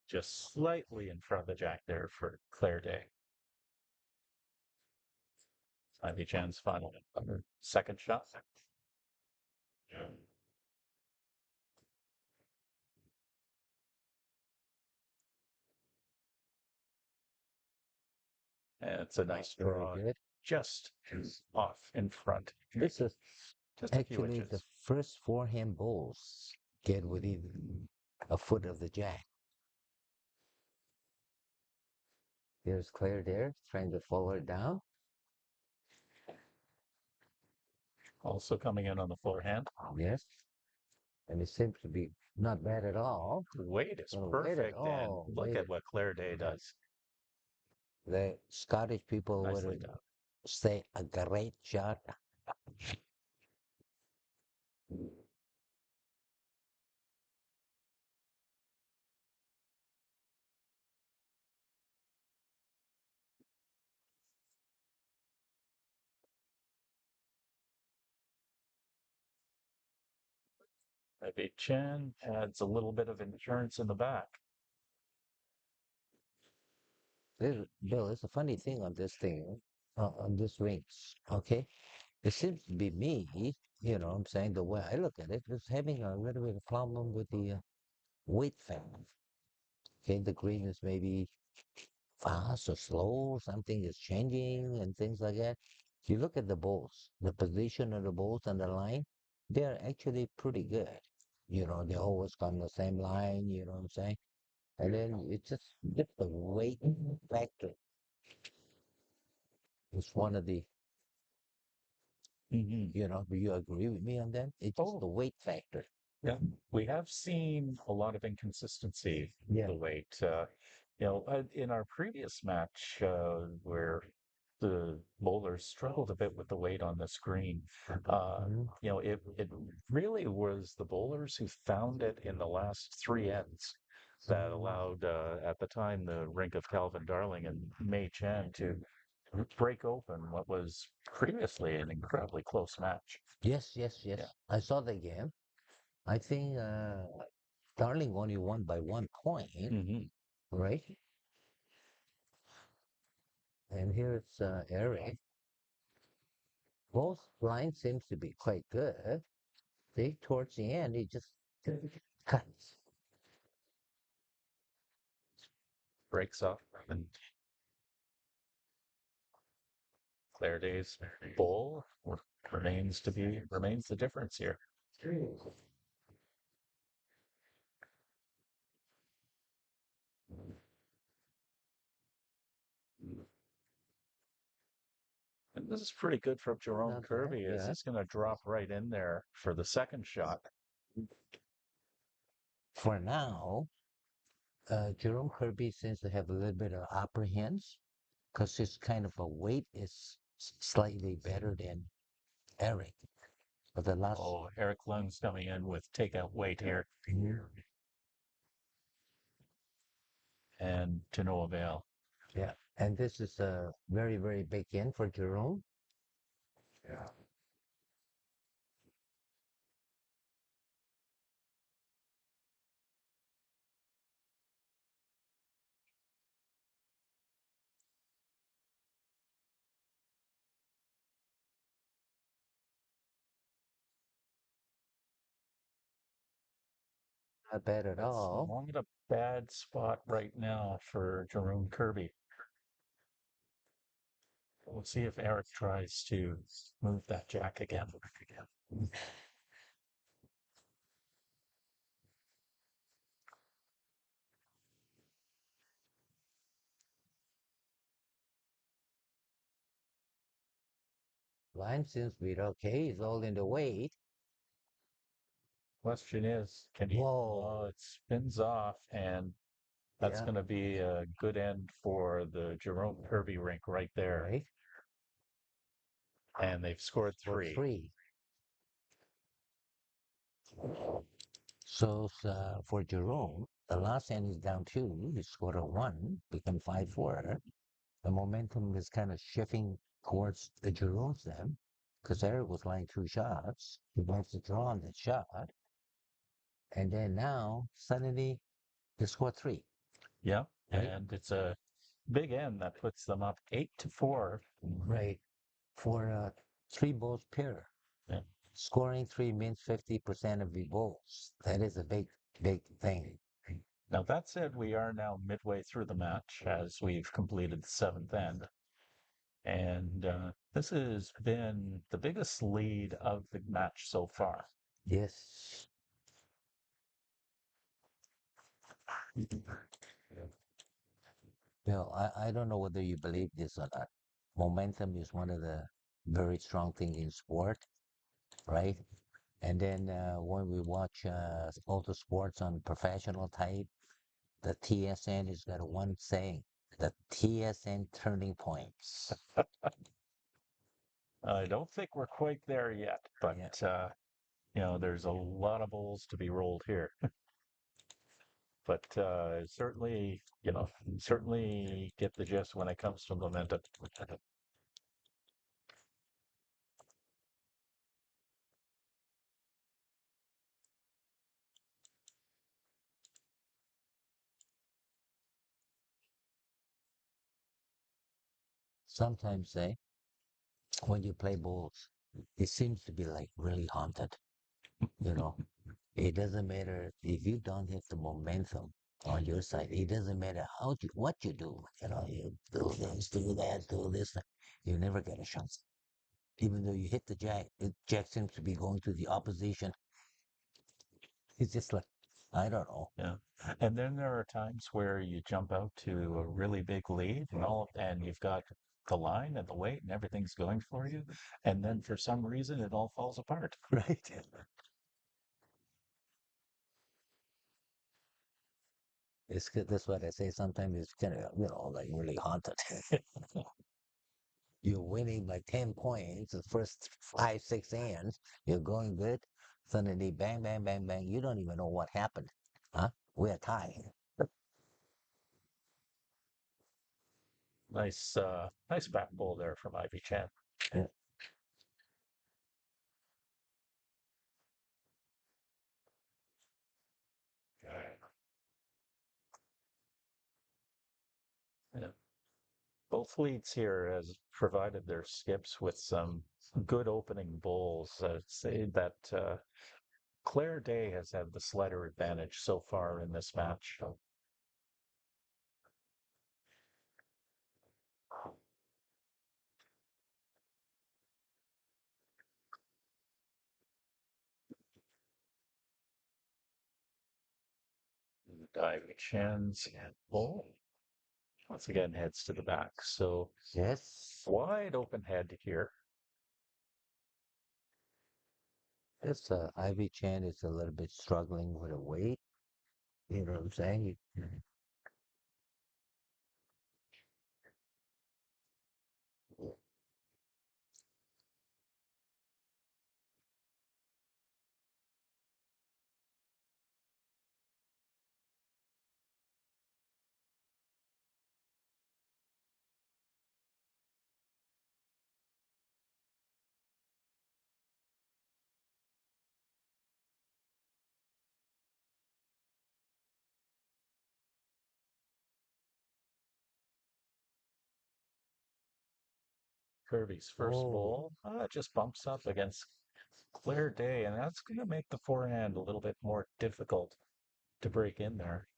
Just slightly in front of the jack there for Claire Day. Ivy Chan's final second shot. And it's a nice draw, Very good. just off in front. This is Just a few actually the inches. first forehand bowls get within a foot of the jack. There's Claire there, trying to follow her down. Also coming in on the forehand. Yes. And it seems to be not bad at all. Weight is Well, wait perfect, at and all. look at what Claire Day does. The Scottish people Nicely would done. say a great shot. Ivy Chan adds a little bit of insurance in the back. Bill, it's a funny thing on this thing, on this rings. Okay, it seems to be me. I'm saying the way I look at it, is having a little bit of problem with the weight factor. Okay, the green is maybe fast or slow, something is changing and things like that. If you look at the balls, the position of the balls on the line, they're actually pretty good. They always on the same line, you know what I'm saying? And then it's just the weight factor. It's one of the, Mm-hmm. do you agree with me on that? It's just the weight factor. Yeah, we have seen a lot of inconsistency with Yeah. the weight. In our previous match, where the bowlers struggled a bit with the weight on the screen, Mhm. it really was the bowlers who found it in the last three ends that allowed, at the time, the rink of Calvin Darling and Mei Chan to break open what was previously an incredibly close match. Yes, yes, yes. Yeah. I saw the game. I think Darling only won by 1 point, Mm-hmm. right? And here's Eric. Both lines seems to be quite good. See, towards the end, he just cuts. Breaks off and Claire Day's bowl remains the difference here. This is pretty good from Jerome Not bad. Kirby as Yeah. he's going to drop right in there for the second shot. For now, Jerome Kirby seems to have a little bit of upper hands because his kind of a weight is slightly better than Eric. But the last, Oh, Eric Lung's coming in with takeout weight here and to no avail. yeah, and this is a very, very big in for Jerome. Yeah. Not bad at It's all. not a bad spot right now for Jerome Kirby. We'll see if Eric tries to move that jack again. Line seems to be okay. It's all in the weight. Question is, can he? Whoa. Oh, it spins off, and that's Yeah. going to be a good end for the Jerome Kirby rink right there. Right. And they've scored For three. three. So for Jerome, the last hand is down two. He scored a one, become 5-4. The momentum is kind of shifting towards the Jerome's then, because Eric was laying two shots. He wants to draw on the shot. And then now, suddenly, they score three. Yeah, Right. and it's a big end that puts them up 8-4. Right. For a three balls pair. Yeah. Scoring three means 50% of the balls. That is a big, big thing. Now that said, we are now midway through the match as we've completed the seventh end. And this has been the biggest lead of the match so far. Yes. I don't know whether you believe this or not. Momentum is one of the very strong thing in sport, right? And then when we watch all the sports on professional type, the TSN has got one saying, the TSN turning points. I don't think we're quite there yet, but Yeah. there's a lot of bowls to be rolled here. But certainly get the gist when it comes to momentum. Sometimes when you play bowls, it seems to be like really haunted. You know, it doesn't matter if you don't have the momentum on your side. It doesn't matter what you do. You do this, do that, do this. You never get a shot. Even though you hit the jack seems to be going to the opposition. It's just like, I don't know. Yeah. And then there are times where you jump out to a really big lead and you've got the line and the weight and everything's going for you. And then for some reason it all falls apart. Right? It's good. That's what I say. Sometimes it's kind of, like really haunted. You're winning by 10 points the first 5, 6 hands. You're going good. Suddenly, bang, bang, bang, bang. You don't even know what happened. Huh? We're tied. Nice back pull there from Ivy Chan. Yeah. Yeah. Both leads here has provided their skips with some good opening bowls. I'd say that Claire Day has had the slighter advantage so far in this match. Ivy Chan's bowl. Once again, heads to the back. So Yes. wide open head here. This Ivy Chan is a little bit struggling with the weight. You know what I'm saying? Kirby's first Oh, bowl just bumps up against clear day, and that's going to make the forehand a little bit more difficult to break in there.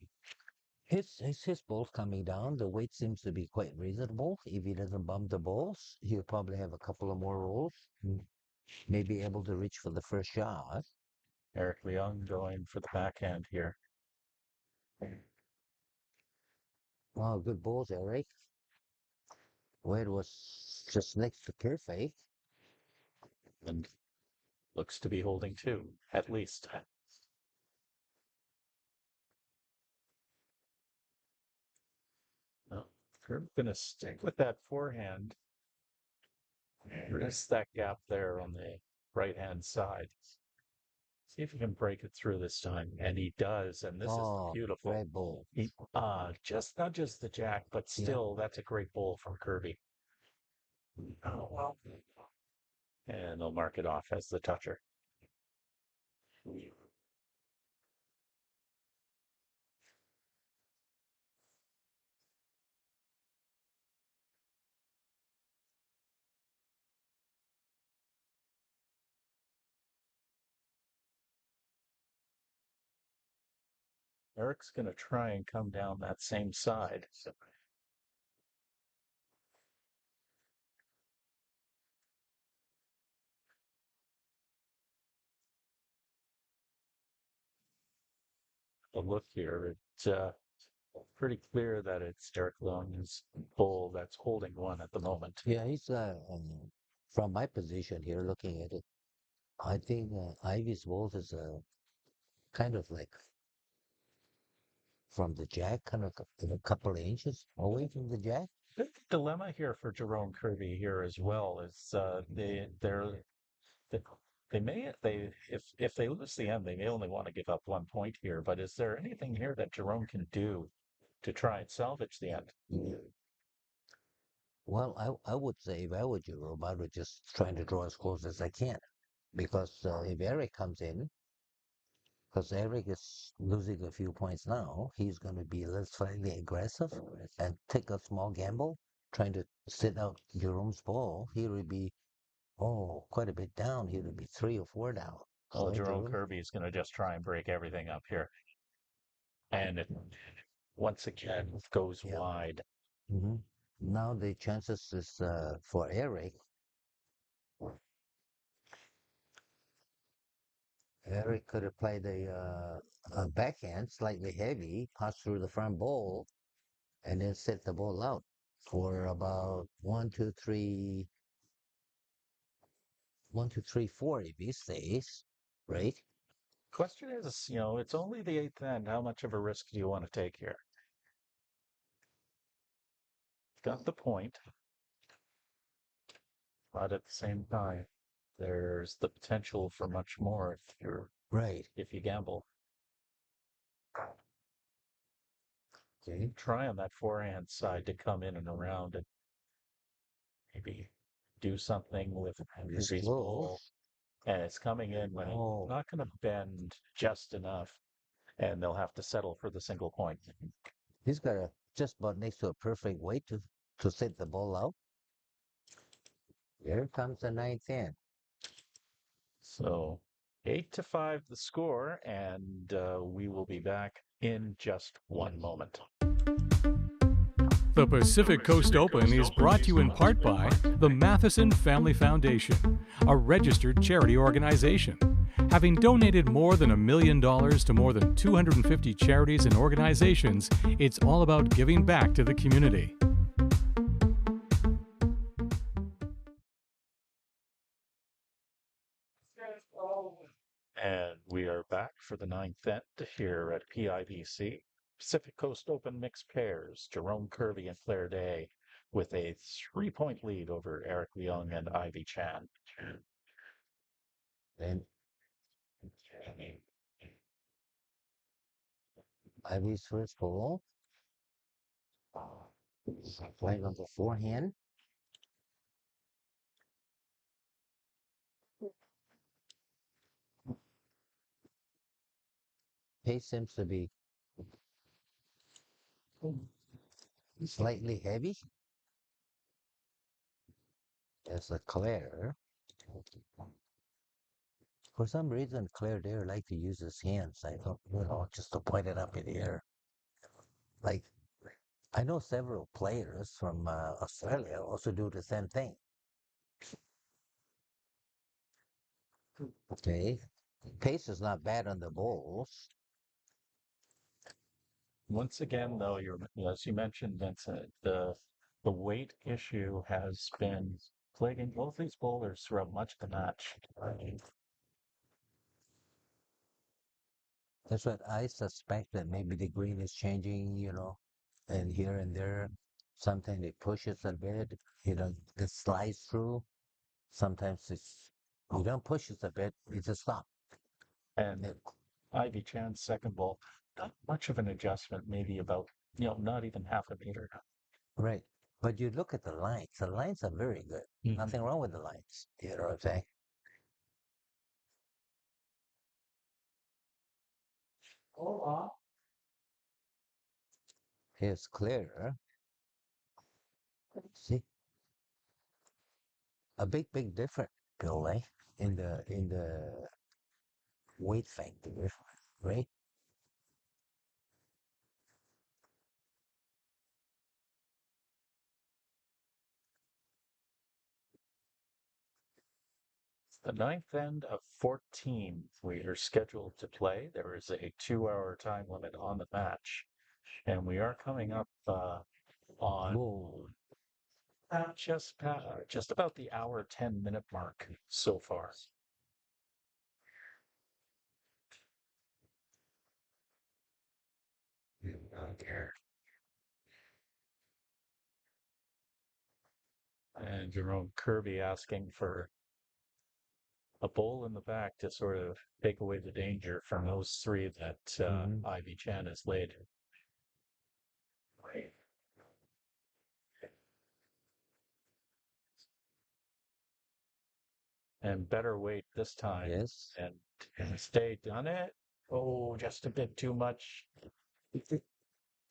his ball's coming down. The weight seems to be quite reasonable. If he doesn't bump the balls, he'll probably have a couple of more rolls. May be able to reach for the first shot. Eric Leung going for the backhand here. Wow, good balls, Eric. Wade was just next to perfect. And looks to be holding two, at least. No, we're going to stick with that forehand. There's that gap there on the right-hand side. See if he can break it through this time. And he does, and this is Oh, beautiful. great ball. He, just not just the jack, but still, that's a great ball from Kirby. Oh, well. And they'll mark it off as the toucher. Eric's going to try and come down that same side. A look here, it's pretty clear that it's Eric Leung's bull that's holding one at the moment. Yeah, he's from my position here, looking at it, I think Ivy's balls is kind of like from the jack, kind of a couple of inches away from the jack. The dilemma here for Jerome Kirby here as well is they may they if they lose the end they may only want to give up 1 point here. But is there anything here that Jerome can do to try and salvage the end? Well, I would say if I were Jerome, I would just trying to draw as close as I can. Because if Eric comes in, because Eric is losing a few points now, he's going to be a little slightly aggressive and take a small gamble, trying to sit out Jerome's ball. He would be, quite a bit down. He would be 3 or 4 down. Oh, So Jerome Kirby is going to just try and break everything up here. And it once again goes wide. hmm Now the chances is for Eric. Eric could have played a backhand slightly heavy, pass through the front ball, and then set the ball out for about 1, 2, 3, 4 if he stays, right? Question is, it's only the eighth end. How much of a risk do you want to take here? Got the point, but at the same time, there's the potential for much more if you gamble. Okay. Try on that forehand side to come in and around and maybe do something with Kirby's ball. And it's coming in when it's not going to bend just enough, and they'll have to settle for the single point. He's got just about next to a perfect weight to set the ball out. Here comes the ninth end. So 8-5 the score, and we will be back in just one moment. The Pacific Coast Open is brought to you in part by the Matheson Family Foundation, a registered charity organization, Having donated more than $1 million to more than 250 charities and organizations, it's all about giving back to the community. And we are back for the ninth end here at PIBC. Pacific Coast Open mixed pairs, Jerome Kirby and Claire Day with a 3-point lead over Eric Leung and Ivy Chan. Then Ivy's first ball. Right on the forehand. Pace seems to be slightly heavy. There's a Claire. For some reason, Claire Dare like to use his hands. I don't, just to point it up in the air. Like, I know several players from Australia also do the same thing. Okay. Pace is not bad on the balls. Once again, though, as you mentioned, Vincent, the weight issue has been plaguing both these bowlers throughout much of the match. That's what I suspect, that maybe the green is changing, and here and there. Sometimes it pushes a bit, it slides through. Sometimes you don't push it a bit, it's a stop. And Ivy Chan's second ball, not much of an adjustment, maybe about, not even half a meter. Right. But you look at the lines. The lines are very good. Mhm. Nothing wrong with the lines. You know what I'm saying? Here's clear. See, a big difference, Bill, in the weight factor, right? The ninth end of 14, we are scheduled to play. There is a 2-hour time limit on the match, and we are coming up on Whoa. just about the hour 10-minute mark so far. And Jerome Kirby asking for a bowl in the back to sort of take away the danger from those three that Ivy Chan has laid. And better weight this time. Yes. And stay done it. Oh, just a bit too much.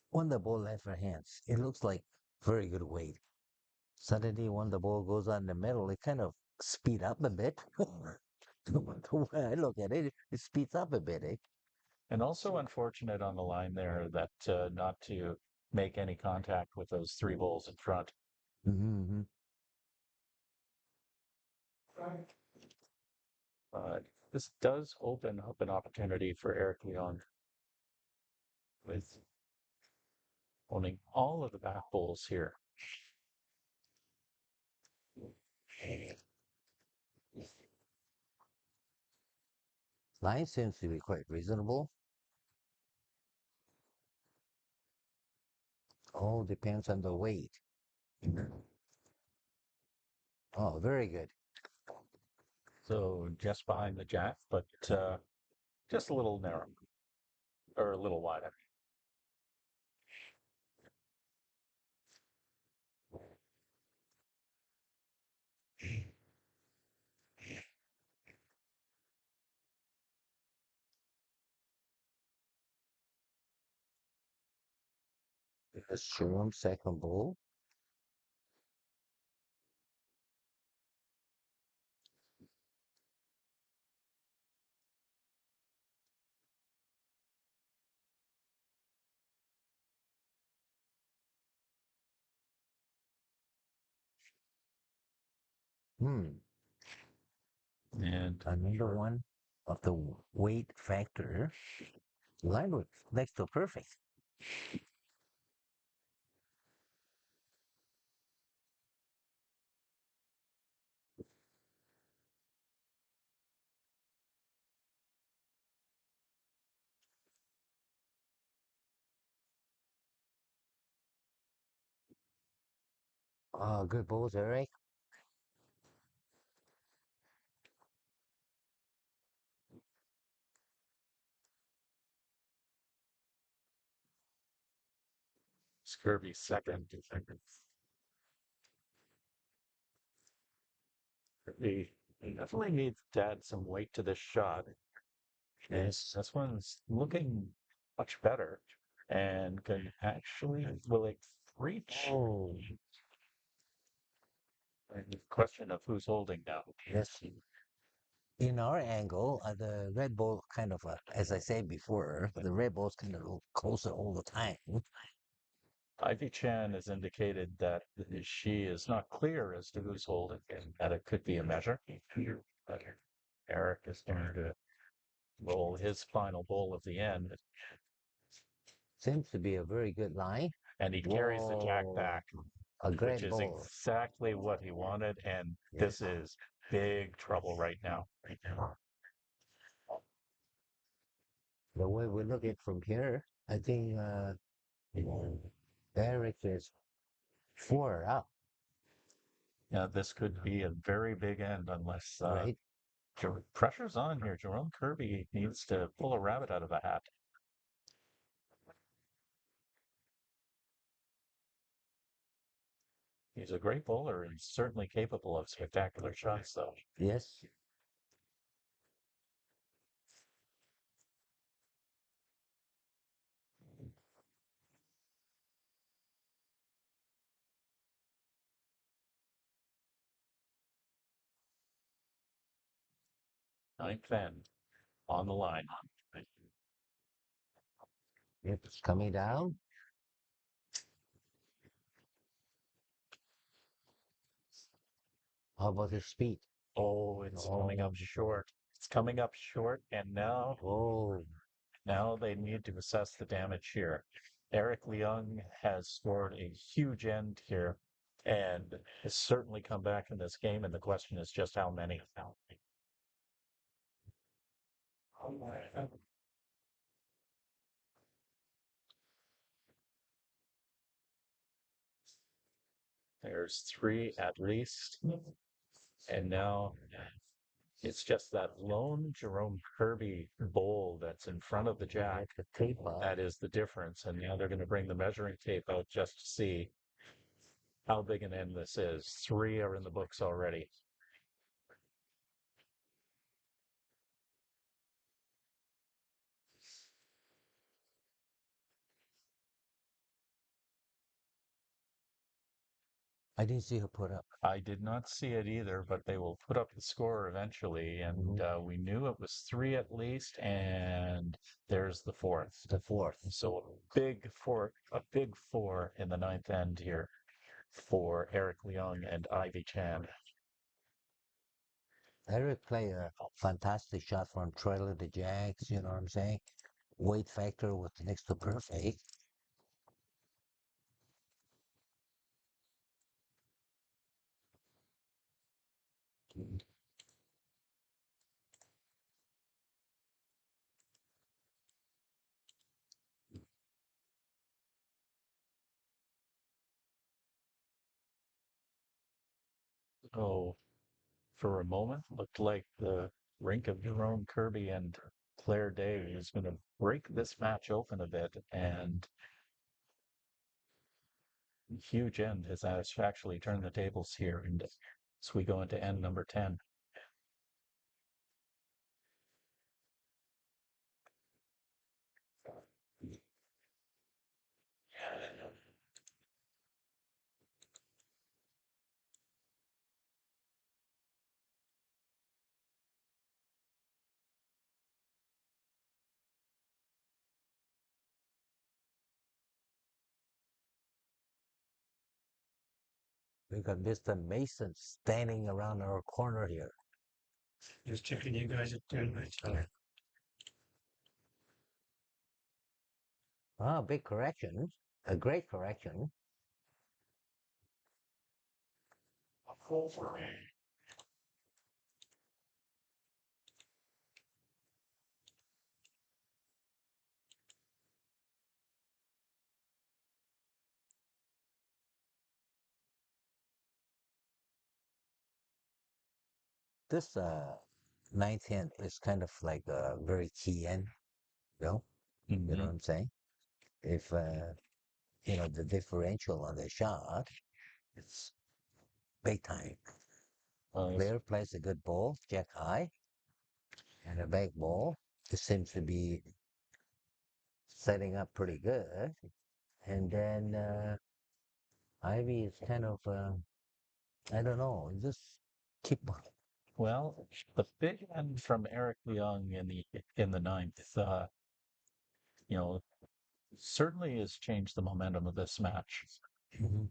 When the ball left her hands, it looks like very good weight. Suddenly, when the ball goes on the middle, it kind of speed up a bit. The way I look at it, it speeds up a bit, eh? And also unfortunate on the line there that not to make any contact with those three bowls in front. Mm-hmm. This does open up an opportunity for Eric Leung with owning all of the back bowls here. Line seems to be quite reasonable. All depends on the weight. Oh, very good. So just behind the jack, but just a little narrow or a little wider. Let's show him second ball. And Another one. of the weight factor, line was next to perfect. Oh, good balls, Eric. It's Kirby's second. He definitely needs to add some weight to this shot. Yes. This one's looking much better and can actually, will it reach? Oh, And question of who's holding now. yes. In our angle, the red ball kind of, as I said before, the red ball's kind of a little closer all the time. Ivy Chan has indicated that she is not clear as to who's holding and that it could be a measure. But Eric is going to roll his final bowl of the end, Seems to be a very good line. and he carries the jack Whoa, back, a which great is ball. exactly what he wanted. And Yes. this is big trouble right now. The way we look at from here, I think Eric is 4 up, Yeah, this could be a very big end unless right? pressure's on here. Jerome Kirby needs to pull a rabbit out of a hat. He's a great bowler and certainly capable of spectacular shots, though. Yes. Ninth end on the line. Yep, it's coming down. How about his speed? Oh, it's coming up short. It's coming up short, and Oh, now they need to assess the damage here. Eric Leung has scored a huge end here and has certainly come back in this game, and the question is just how many. There's three at least, and now it's just that lone Jerome Kirby bowl that's in front of the jack. the tape up. That is the difference. And now they're going to bring the measuring tape out just to see how big an end this is. Three are in the books already. I didn't see her put up. I did not see it either, but they will put up the score eventually. And we knew it was three at least. And there's the fourth. The fourth. So a big four in the ninth end here for Eric Leung and Ivy Chan. Eric played a fantastic shot from trailer to jacks, you know what I'm saying? Weight factor was next to perfect. Oh, for a moment, looked like the rink of Jerome Kirby and Claire Day is going to break this match open a bit, and huge end has actually turned the tables here, and as we go into end number 10. We got Mr. Mason standing around our corner here. Just checking you guys are doing right. Ah, big correction. A great correction. This ninth hand is kind of like a very key end, you know? You know what I'm saying? If the differential on the shot, it's big time. Player plays a good ball, jack high, and a back ball. It seems to be setting up pretty good. And then Ivy is kind of, I don't know, just keep. Well, the big end from Eric Young in the ninth, you know, certainly has changed the momentum of this match. Mhm.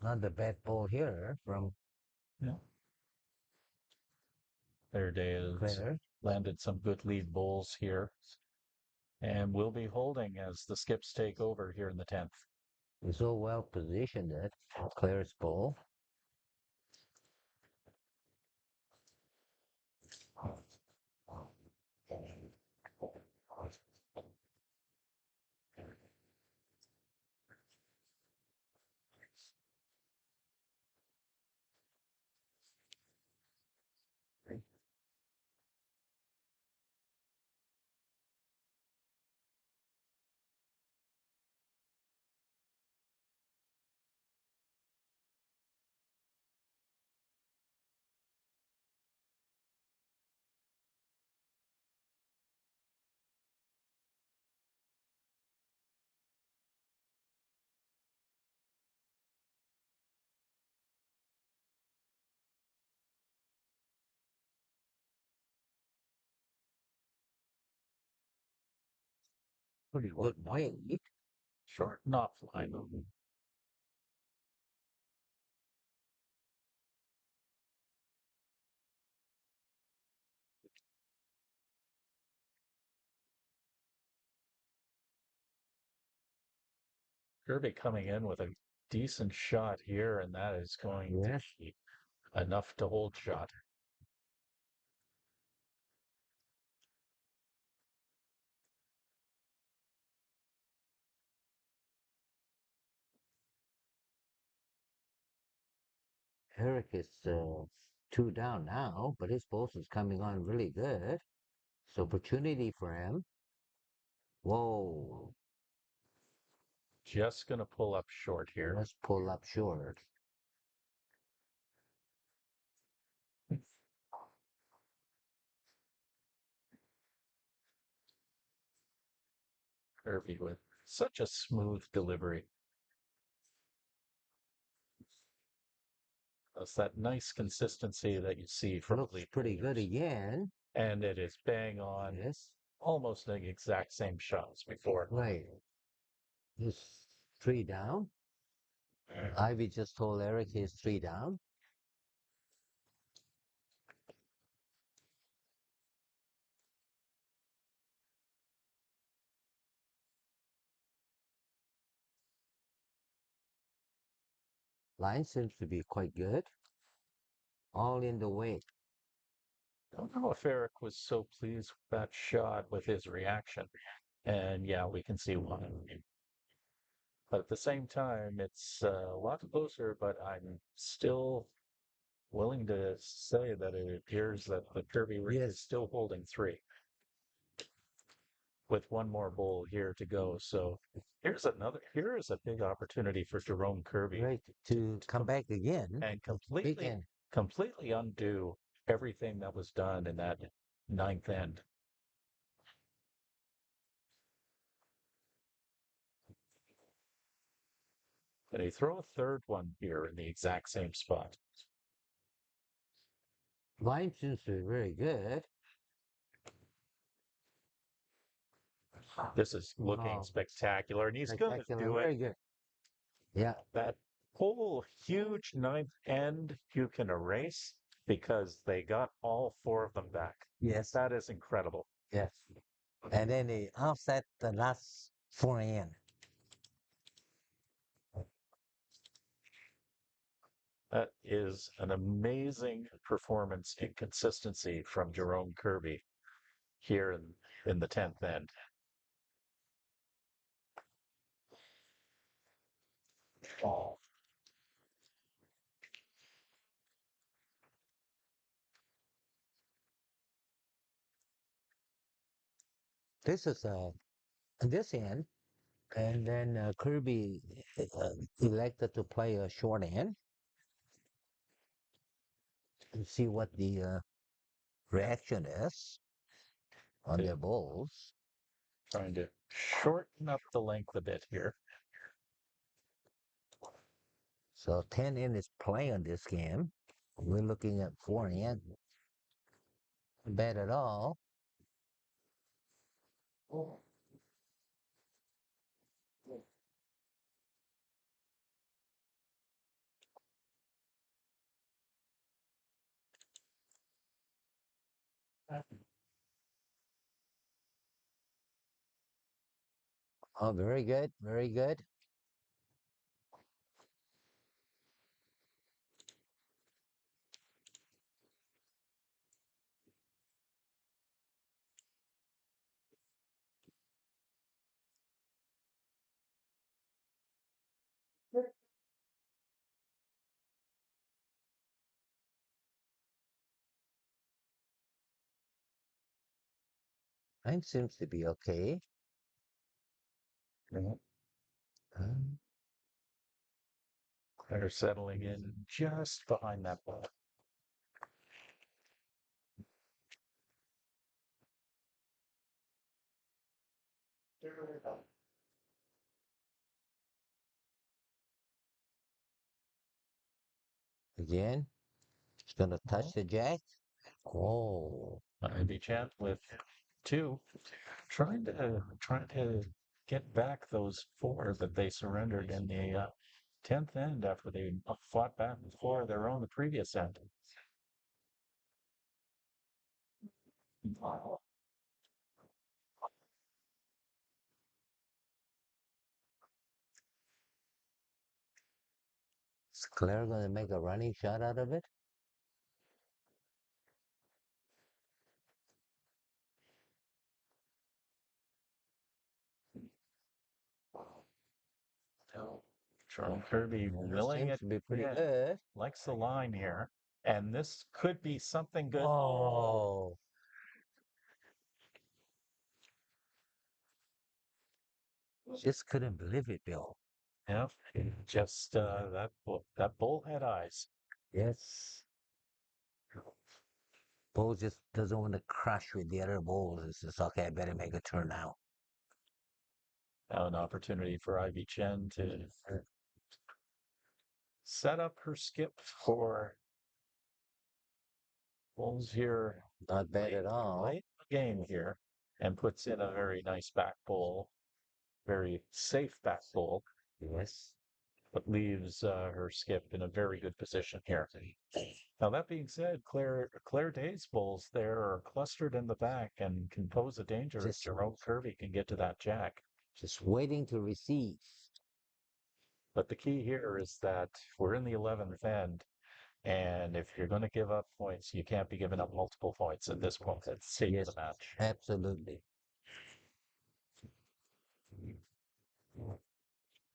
Not the bad ball here from Yeah. Their day has Claire. landed some good lead bowls here, and will be holding as the skips take over here in the 10th. He's so well positioned at Claire's ball. Pretty good weight. Short and offline. Kirby coming in with a decent shot here, and that is going to be enough to hold shot. Eric is two down now, but his post is coming on really good. So opportunity for him. Whoa. Just going to pull up short here. Let's pull up short. Kirby with such a smooth delivery. That's that nice consistency that you see from Looks pretty good again. And it is bang on. Yes. Almost the exact same shots before. Right. He's three down. Ivy just told Eric he's three down. Line seems to be quite good. All in the way. I don't know if Eric was so pleased with that shot with his reaction. And yeah, we can see why. But at the same time, it's a lot closer, but I'm still willing to say that it appears that the Kirby Reef is still holding three with one more bowl here to go. So here is a big opportunity for Jerome Kirby Right. To come back again. and completely undo everything that was done in that ninth end. And they throw a third one here in the exact same spot. Line seems to be very good. This is looking Wow. spectacular, and he's going to Spectacular. do it. Very good. Yeah. That whole huge ninth end you can erase because they got all four of them back. Yes. That is incredible. Yes. And then they offset the last forehand. That is an amazing performance and consistency from Jerome Kirby here in the 10th end. Oh, This is this end, and then Kirby uh, elected to play a short end and see what the reaction is on their balls. trying to shorten up the length a bit here. So 10 in is playing this game. We're looking at forehand. Bad at all. Oh, very good. Very good. Time seems to be okay. Mhm. Um, They're settling in just behind that ball. Again, it's going to touch the jack. Oh, Ivy Chan with two, trying to get back those four that they surrendered in the 10th end after they fought back four of their own the previous end. is Claire going to make a running shot out of it? So Charles Kirby willing Seems it to be pretty in, good. likes the line here, and this could be something good. Oh, just couldn't believe it, Bill. Yeah, just that bull had eyes. Yes. Bull just doesn't want to crush with the other bulls. It's just, okay, I better make a turn now. Now an opportunity for Ivy Chen to set up her skip for Bulls here Not bad late, at all. late in the game here, and puts in a very nice back bowl, very safe back bowl, Yes. but leaves her skip in a very good position here. Now that being said, Claire Day's bowls there are clustered in the back and can pose a danger if Just- Jerome Kirby can get to that jack. Just waiting to receive. But the key here is that we're in the 11th end, and if you're going to give up points, you can't be giving up multiple points at this point at the stage of the match. Absolutely.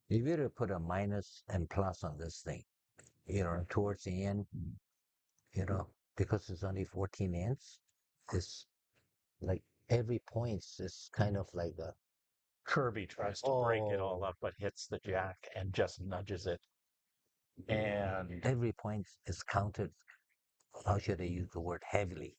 You better put a minus and plus on this thing, towards the end, because it's only 14 ends. It's like every point is kind of like a, Kirby tries to break it all up, but hits the jack and just nudges it. And every point is counted. How should I use the word heavily?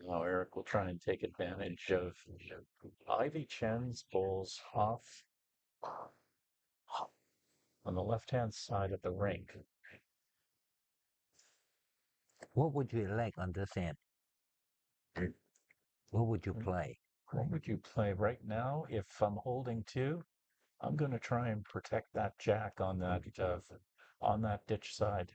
Now Eric will try and take advantage of Ivy Chen's bowls off on the left-hand side of the rink. What would you like on this end? What would you play? What would you play right now? If I'm holding two, I'm going to try and protect that jack on that ditch side.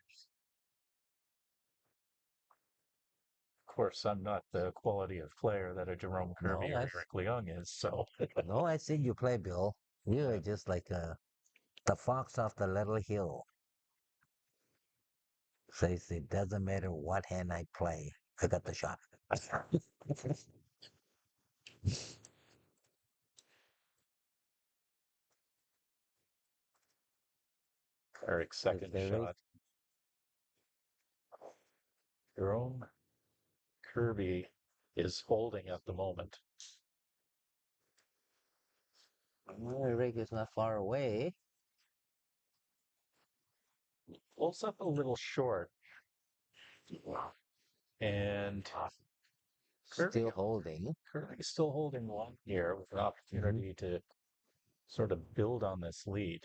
Of course, I'm not the quality of player that a Jerome Kirby No, or I, Eric Leung is, so no, I see you play, Bill. You're just like the fox off the little hill. Says it doesn't matter what hand I play, I got the shot. Eric's Is second there shot. Jerome Kirby is holding at the moment. Rick is not far away. Pulls up a little short. And Still holding. Kirby's still holding one here with an opportunity to sort of build on this lead.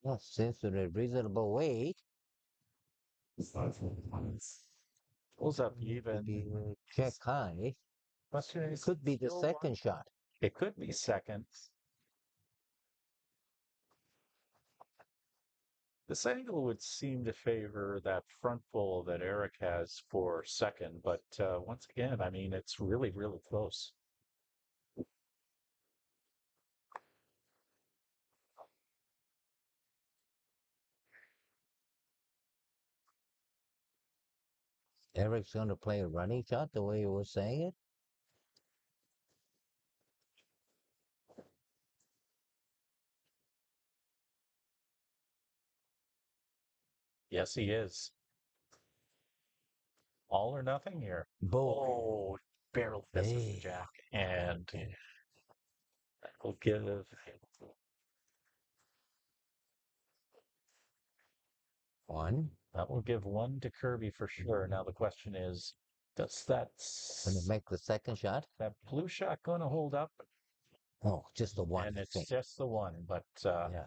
Well, since in a reasonable way, Pulls up could be even. check high. Question is, Could be the second shot. it could be second. This angle would seem to favor that front bowl that Eric has for second, but once again, I mean, it's really, really close. Eric's going to play a running shot the way you were saying it. Yes, he is. All or nothing here. Both. Oh, barrel misses the jack. And that will give One. that will give one to Kirby for sure. Now the question is, does that Going to make the second shot. that blue shot going to hold up? Oh, just the one. And I it's think. just the one, but Yeah.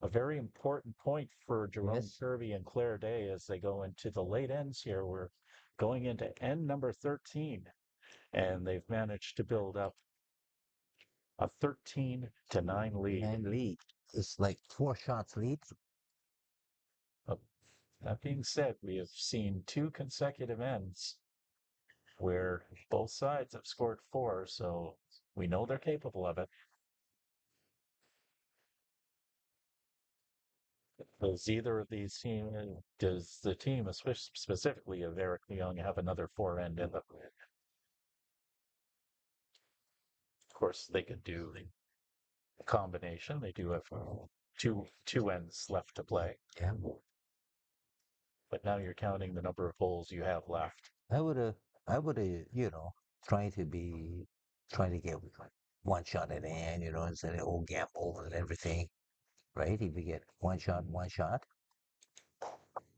a very important point for Jerome Yes. Kirby and Claire Day as they go into the late ends here. We're going into end number 13, and they've managed to build up a 13-9 lead. 9 lead. It's like 4 shots lead. That being said, we have seen 2 consecutive ends where both sides have scored 4, so we know they're capable of it. Does either of these teams, does the team specifically of Eric Leung have another 4 end in them? Of course, they could do a combination. They do have two ends left to play. Yeah. But now you're counting the number of holes you have left. I would have, trying to get one shot at the end, instead of old gamble and everything, right? If you get one shot,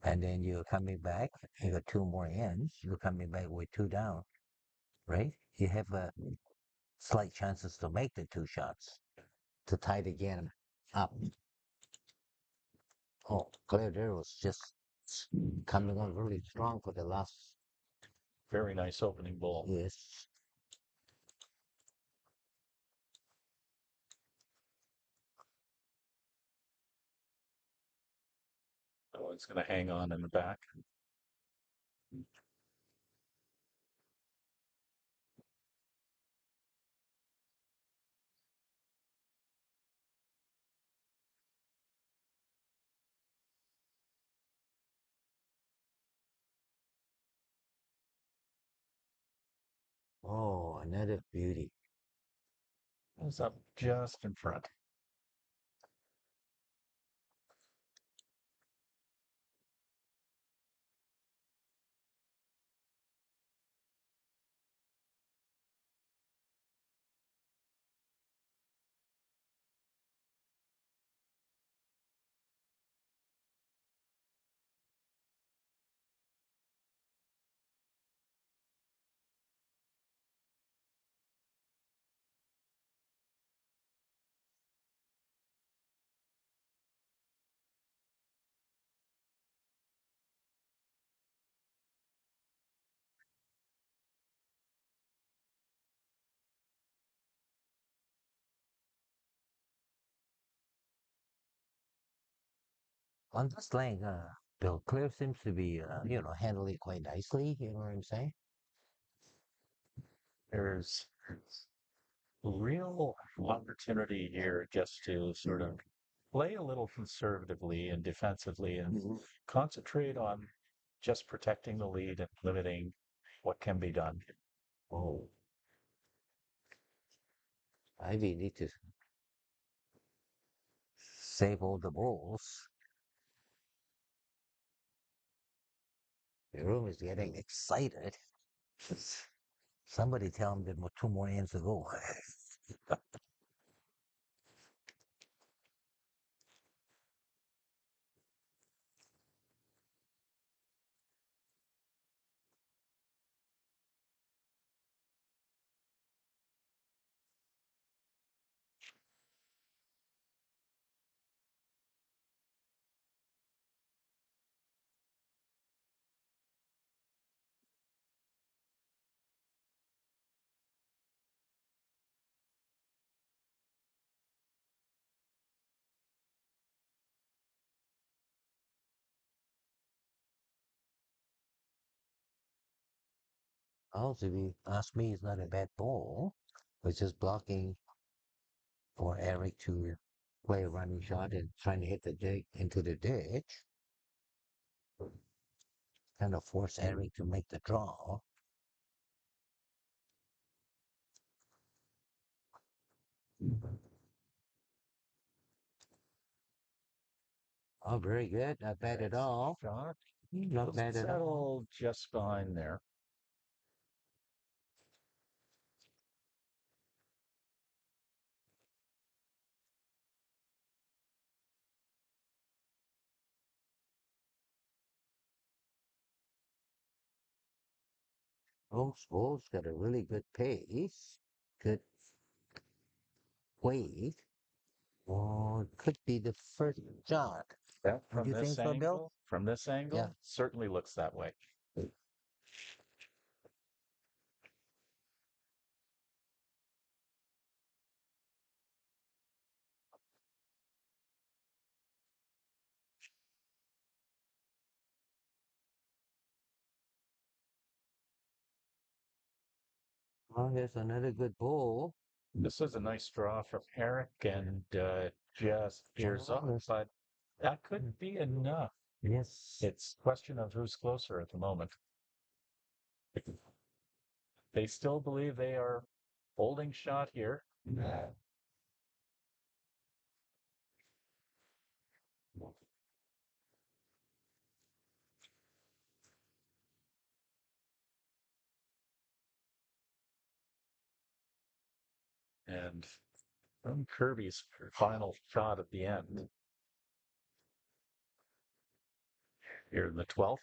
and then you're coming back, you got 2 more ends, you're coming back with 2 down, right? You have slight chances to make the 2 shots to tie the game up. Oh, Claire there was just coming on really strong for the last. Very nice opening bowl. Yes. Oh, it's going to hang on in the back. Oh, another beauty. It's up just in front. On this lane, Bill Clear seems to be, handling it quite nicely. You know what I'm saying? There's real opportunity here just to sort of play a little conservatively and defensively and concentrate on just protecting the lead and limiting what can be done. Oh, Ivy need to save all the balls. The room is getting excited. Somebody tell him there were 2 more innings to go. Also, if you ask me, it's not a bad ball. It's just blocking for Eric to play a running shot and trying to hit the into the ditch. Kind of force Eric to make the draw. Oh, very good. Not bad at all. Shot. Not bad at all. Settled just fine there. Holmes got a really good pace, good weight. Oh, it could be the first shot. Yeah, Would you think so, Bill? from this angle, Yeah. certainly looks that way. Oh, here's another good ball. This is a nice draw from Eric and just veers off, Yes. but that couldn't be enough. Yes. It's a question of who's closer at the moment. They still believe they are holding shot here. And from Kirby's final shot at the end here in the 12th.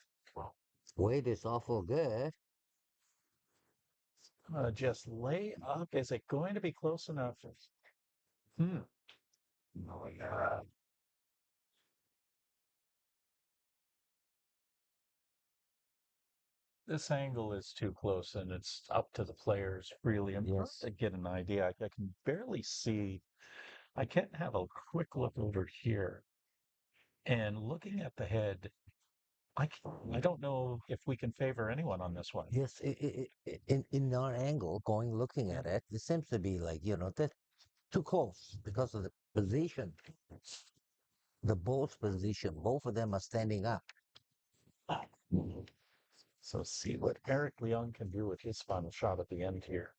Weight is awful good. Just lay up. Is it going to be close enough? Oh, yeah. This angle is too close and it's up to the players really. I'm trying Yes. to get an idea. I can barely see. I can't have a quick look over here. And looking at the head, I don't know if we can favor anyone on this one. Yes, in our angle, looking at it, it seems to be like, that's too close because of the position, the ball's position. Both of them are standing up. So see what Eric Leung can do with his final shot at the end here.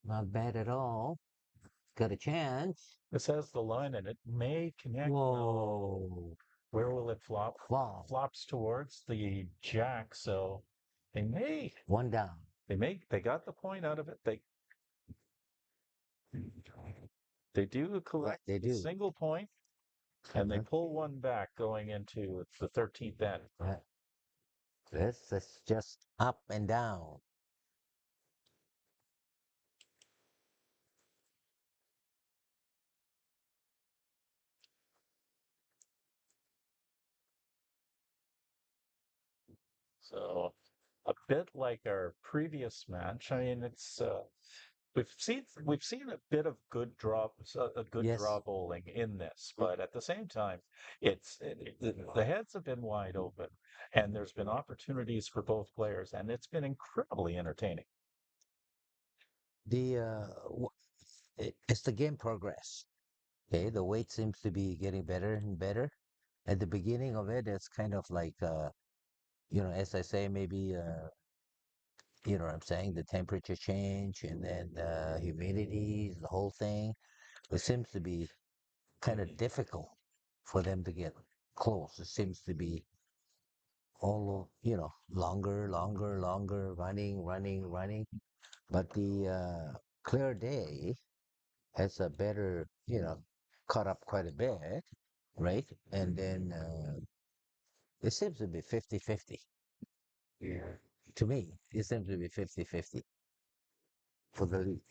Not bad at all. Got a chance. This has the line and it may connect. No. Whoa. Where will it flop? Wow. Flops towards the jack, so they may One down. they got the point out of it. They do collect They a do. single point and they pull one back going into the 13th end. Right. This is just up and down. So a bit like our previous match. I mean, it's we've seen a bit of a good Yes, draw bowling in this, but at the same time, the heads have been wide open, and there's been opportunities for both players, and it's been incredibly entertaining. the it's the game progress. Okay, the weight seems to be getting better and better. At the beginning of it, it's kind of like as I say, maybe what I'm saying, the temperature change and then humidity, the whole thing. It seems to be kind of difficult for them to get close. It seems to be longer, longer, longer, running, running, running. But the clear day has a better, caught up quite a bit, right? And then it seems to be 50-50. Yeah. To me, it seems to be 50-50 for the league.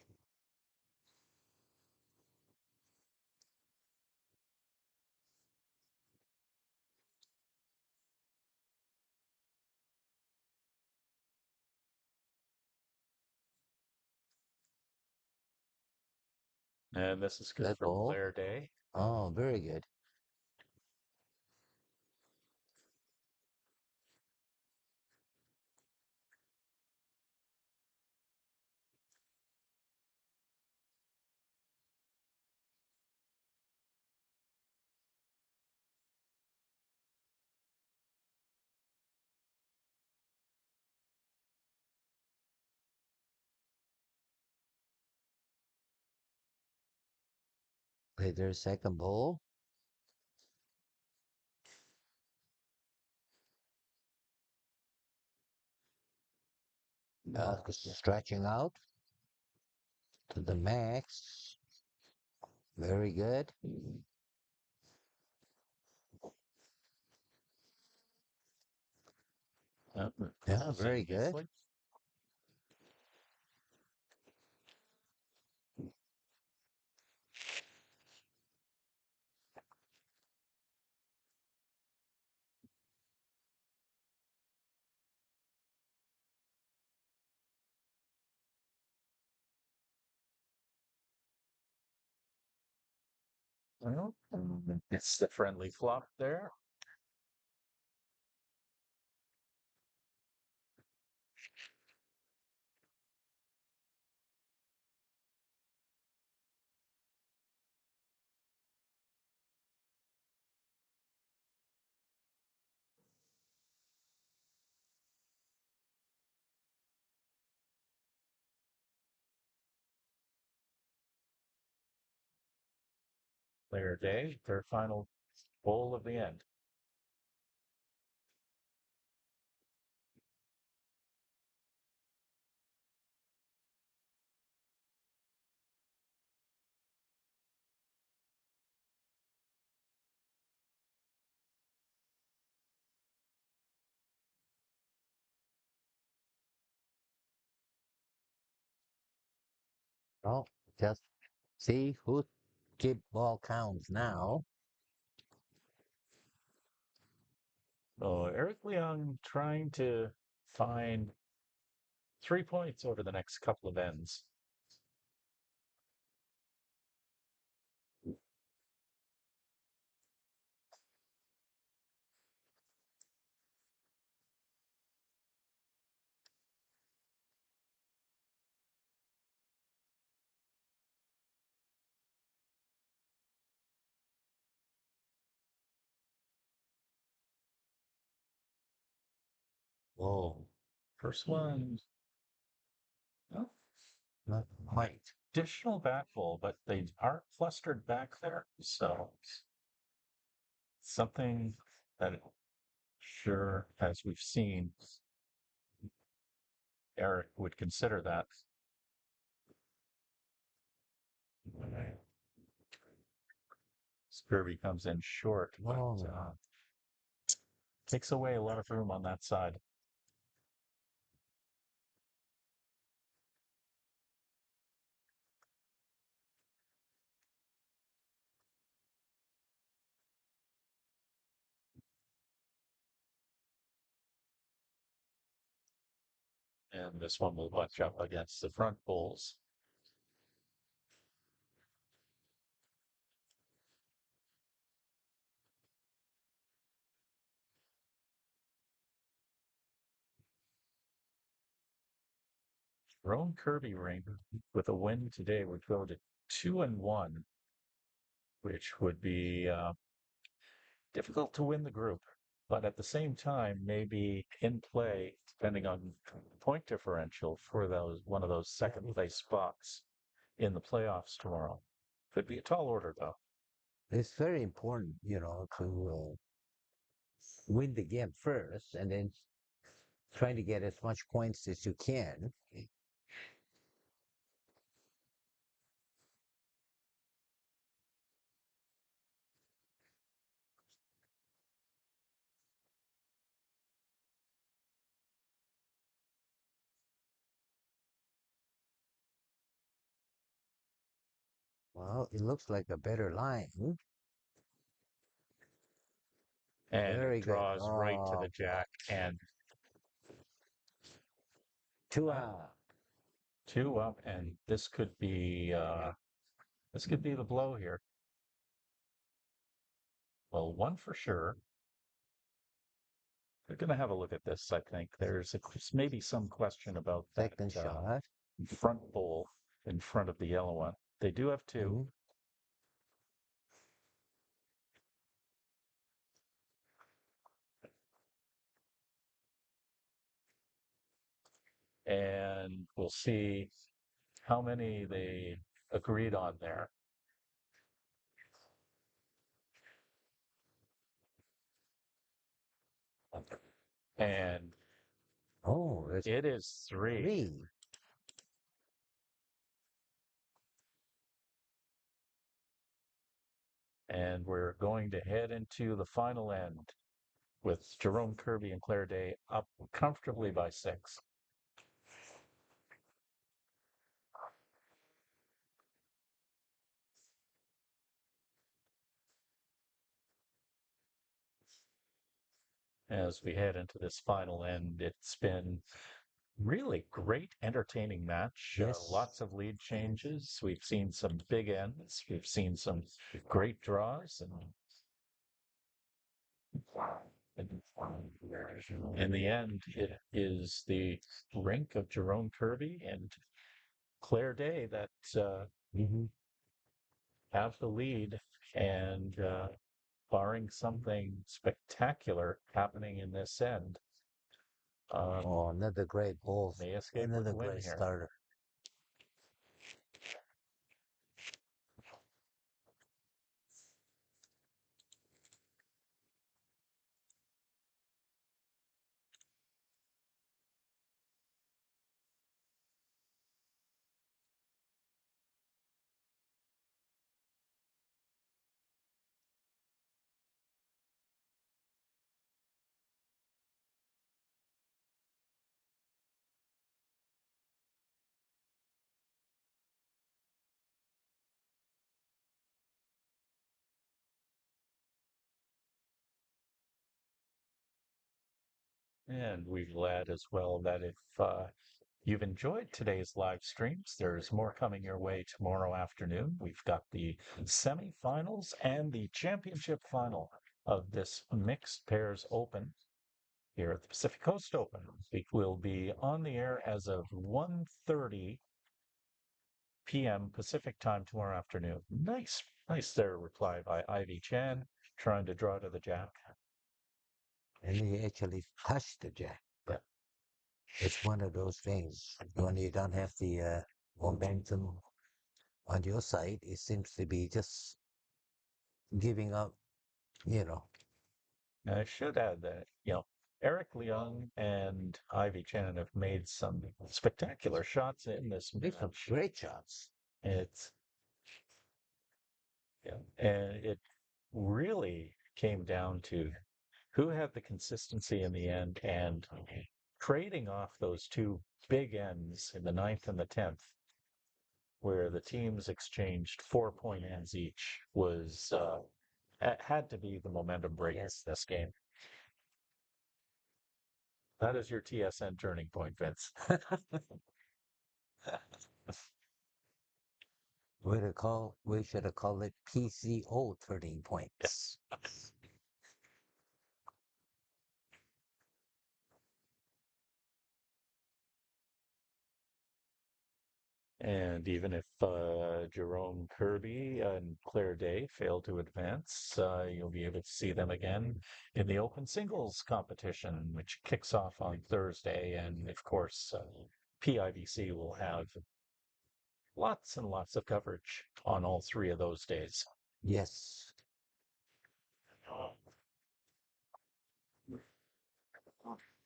And this is good That from all? Claire Day. Oh, very good. Okay, there's second ball. Stretching out to the max. Very good. Uh, Yeah, Bouncing very good. nicely. Well, it's the friendly flop there. Claire Day, their final bowl of the end. Well, just see who keep ball counts now. So Eric Leung trying to find 3 points over the next couple of ends. Whoa. First one, well, Not quite. additional back full, but they are clustered back there. So something that sure, as we've seen, Eric would consider that. Scurvy comes in short, but Oh, takes away a lot of room on that side. And this one will bunch up against the front bulls. Jerome Kirby ring with a win today would go to 2-1, which would be difficult to win the group, but at the same time, maybe in play, depending on point differential for those one of those second place spots in the playoffs tomorrow. Could be a tall order, though. It's very important, to win the game first and then trying to get as much points as you can. Well, it looks like a better line. And Very it good. draws right to the Oh, jack and two up. 2 up, and this could be the blow here. Well, one for sure. We're going to have a look at this. I think there's maybe some question about that Second shot. front bowl in front of the yellow one. They do have two. Mhm. And we'll see how many they agreed on there. And Oh, it's it is three. three. And we're going to head into the final end with Jerome Kirby and Claire Day up comfortably by 6. As we head into this final end, it's been really great, entertaining match. Yes. Lots of lead changes. We've seen some big ends. We've seen some great draws, and in the end, it is the rink of Jerome Kirby and Claire Day that Mhm. have the lead, and barring something spectacular happening in this end, Oh, another great ball. may escape with Another the win great here. starter. And we're glad as well that if you've enjoyed today's live streams, there's more coming your way tomorrow afternoon. We've got the semifinals and the championship final of this mixed pairs open here at the Pacific Coast Open. We will be on the air as of 1:30 p.m. Pacific time tomorrow afternoon. Nice there reply by Ivy Chan, trying to draw to the jack. And he actually touched the jack. Yeah. It's one of those things when you don't have the momentum on your side, it seems to be just giving up, you know. I should add that, Eric Leung and Ivy Chen have made some spectacular shots in this These are match. great shots. It's, and it really came down to who had the consistency in the end, and trading off those two big ends in the 9th and the 10th, where the teams exchanged 4-point ends each, was had to be the momentum breaker in this game. That is your TSN turning point, Vince. We should have called it PCO turning points. And even if Jerome Kirby and Claire Day fail to advance, you'll be able to see them again in the open singles competition, which kicks off on Thursday. And of course, PIBC will have lots and lots of coverage on all three of those days. Yes.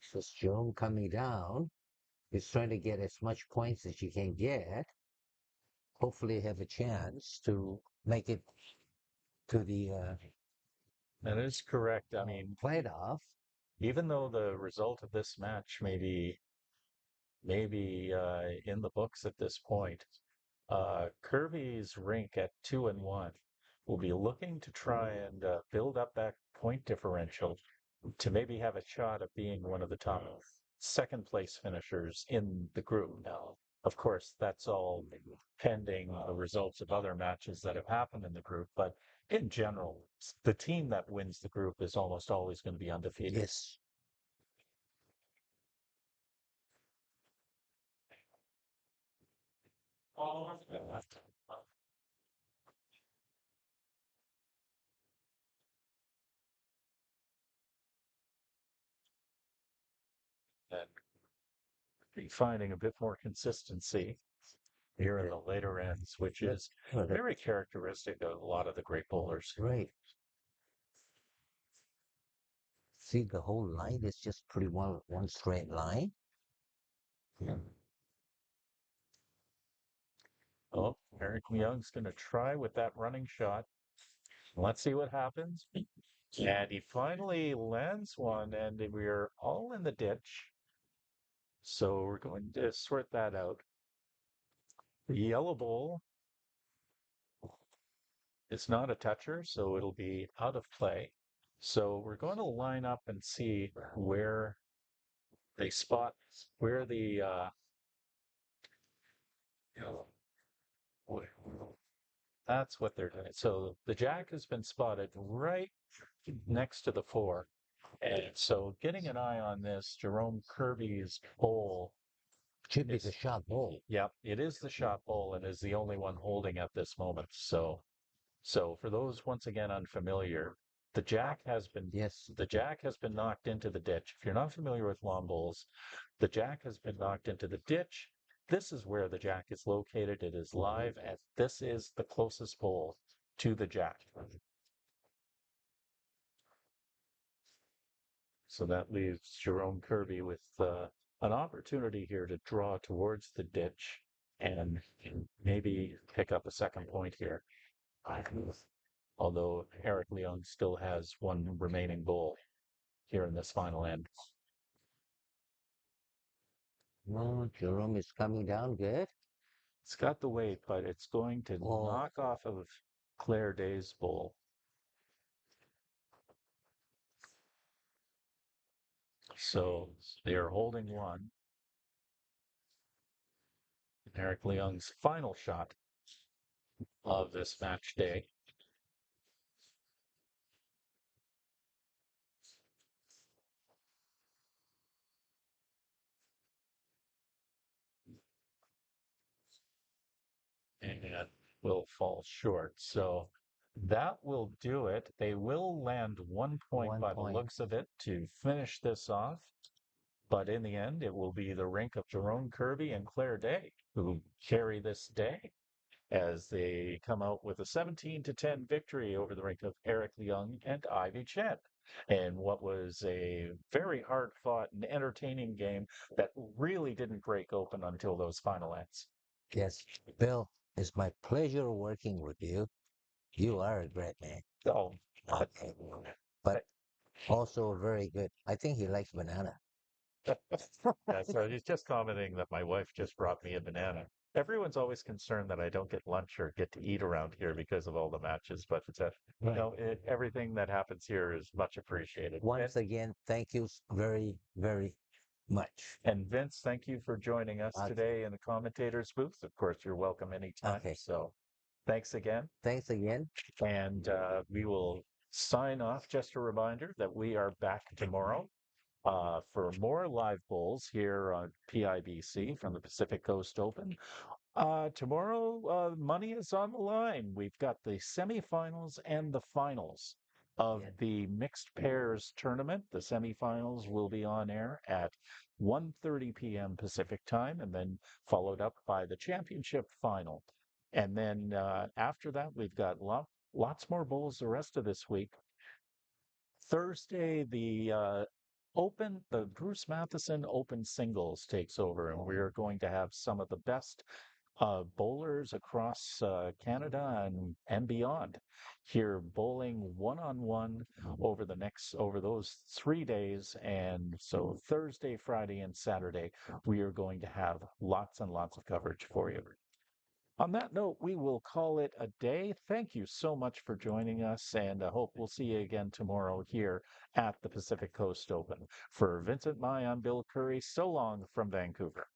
So Jerome coming down is trying to get as much points as you can get. Hopefully have a chance to make it to the That is correct. I mean, playoff. even though the result of this match may be in the books at this point, Kirby's rink at 2-1 will be looking to try and build up that point differential to maybe have a shot at being one of the top second place finishers in the group. Now, of course, that's all pending the results of other matches that have happened in the group, but in general, the team that wins the group is almost always going to be undefeated. Yes. And be finding a bit more consistency here in the later ends, which is very characteristic of a lot of the great bowlers. Right. See, the whole line is just pretty well one straight line. Yeah. Oh, Eric Young's going to try with that running shot. Let's see what happens. And he finally lands one, and we're all in the ditch. So we're going to sort that out. The yellow bowl is not a toucher, so it'll be out of play. So we're going to line up and see where they spot, where the, that's what they're doing. So the jack has been spotted right next to the 4. And so getting an eye on this, Jerome Kirby's bowl. Should be the shot bowl. Yep, it is the shot bowl and is the only one holding at this moment. So for those once again unfamiliar, the jack has been knocked into the ditch. If you're not familiar with lawn bowls, the jack has been knocked into the ditch. This is where the jack is located. It is live, and this is the closest bowl to the jack. So that leaves Jerome Kirby with an opportunity here to draw towards the ditch and maybe pick up a second point here. Although Eric Leung still has one remaining bowl here in this final end. Well, Jerome is coming down good. It's got the weight, but it's going to knock off of Claire Day's bowl. So they are holding one. Eric Leung's final shot of this match day. And will fall short. So that will do it. They will land 1 point by the looks of it to finish this off. But in the end, it will be the rink of Jerome Kirby and Claire Day who carry this day as they come out with a 17-10 victory over the rink of Eric Leung and Ivy Chen. And what was a very hard fought and entertaining game that really didn't break open until those final ends. Yes, Bill, it's my pleasure working with you. You are a great man. Oh, okay. But also very good. I think he likes banana. yeah, so he's just commenting that my wife just brought me a banana. Everyone's always concerned that I don't get lunch or get to eat around here because of all the matches, but everything that happens here is much appreciated. Once again, thank you very, very much. And Vince, thank you for joining us Okay. today in the commentator's booth. Of course, you're welcome anytime. Okay. So thanks again. Thanks again. And we will sign off. Just a reminder that we are back tomorrow for more live bowls here on PIBC from the Pacific Coast Open. Tomorrow, money is on the line. We've got the semifinals and the finals of the mixed pairs tournament. The semifinals will be on air at 1:30 p.m. Pacific time, and then followed up by the championship final. And then after that, we've got lots more bowls the rest of this week. Thursday, the Bruce Matheson Open Singles takes over, and we are going to have some of the best bowlers across Canada and beyond here bowling one-on-one over those 3 days. And so Thursday, Friday, and Saturday, we are going to have lots and lots of coverage for you. On that note, we will call it a day. Thank you so much for joining us, and I hope we'll see you again tomorrow here at the Pacific Coast Open. For Vincent Mai, I'm Bill Curry. So long from Vancouver.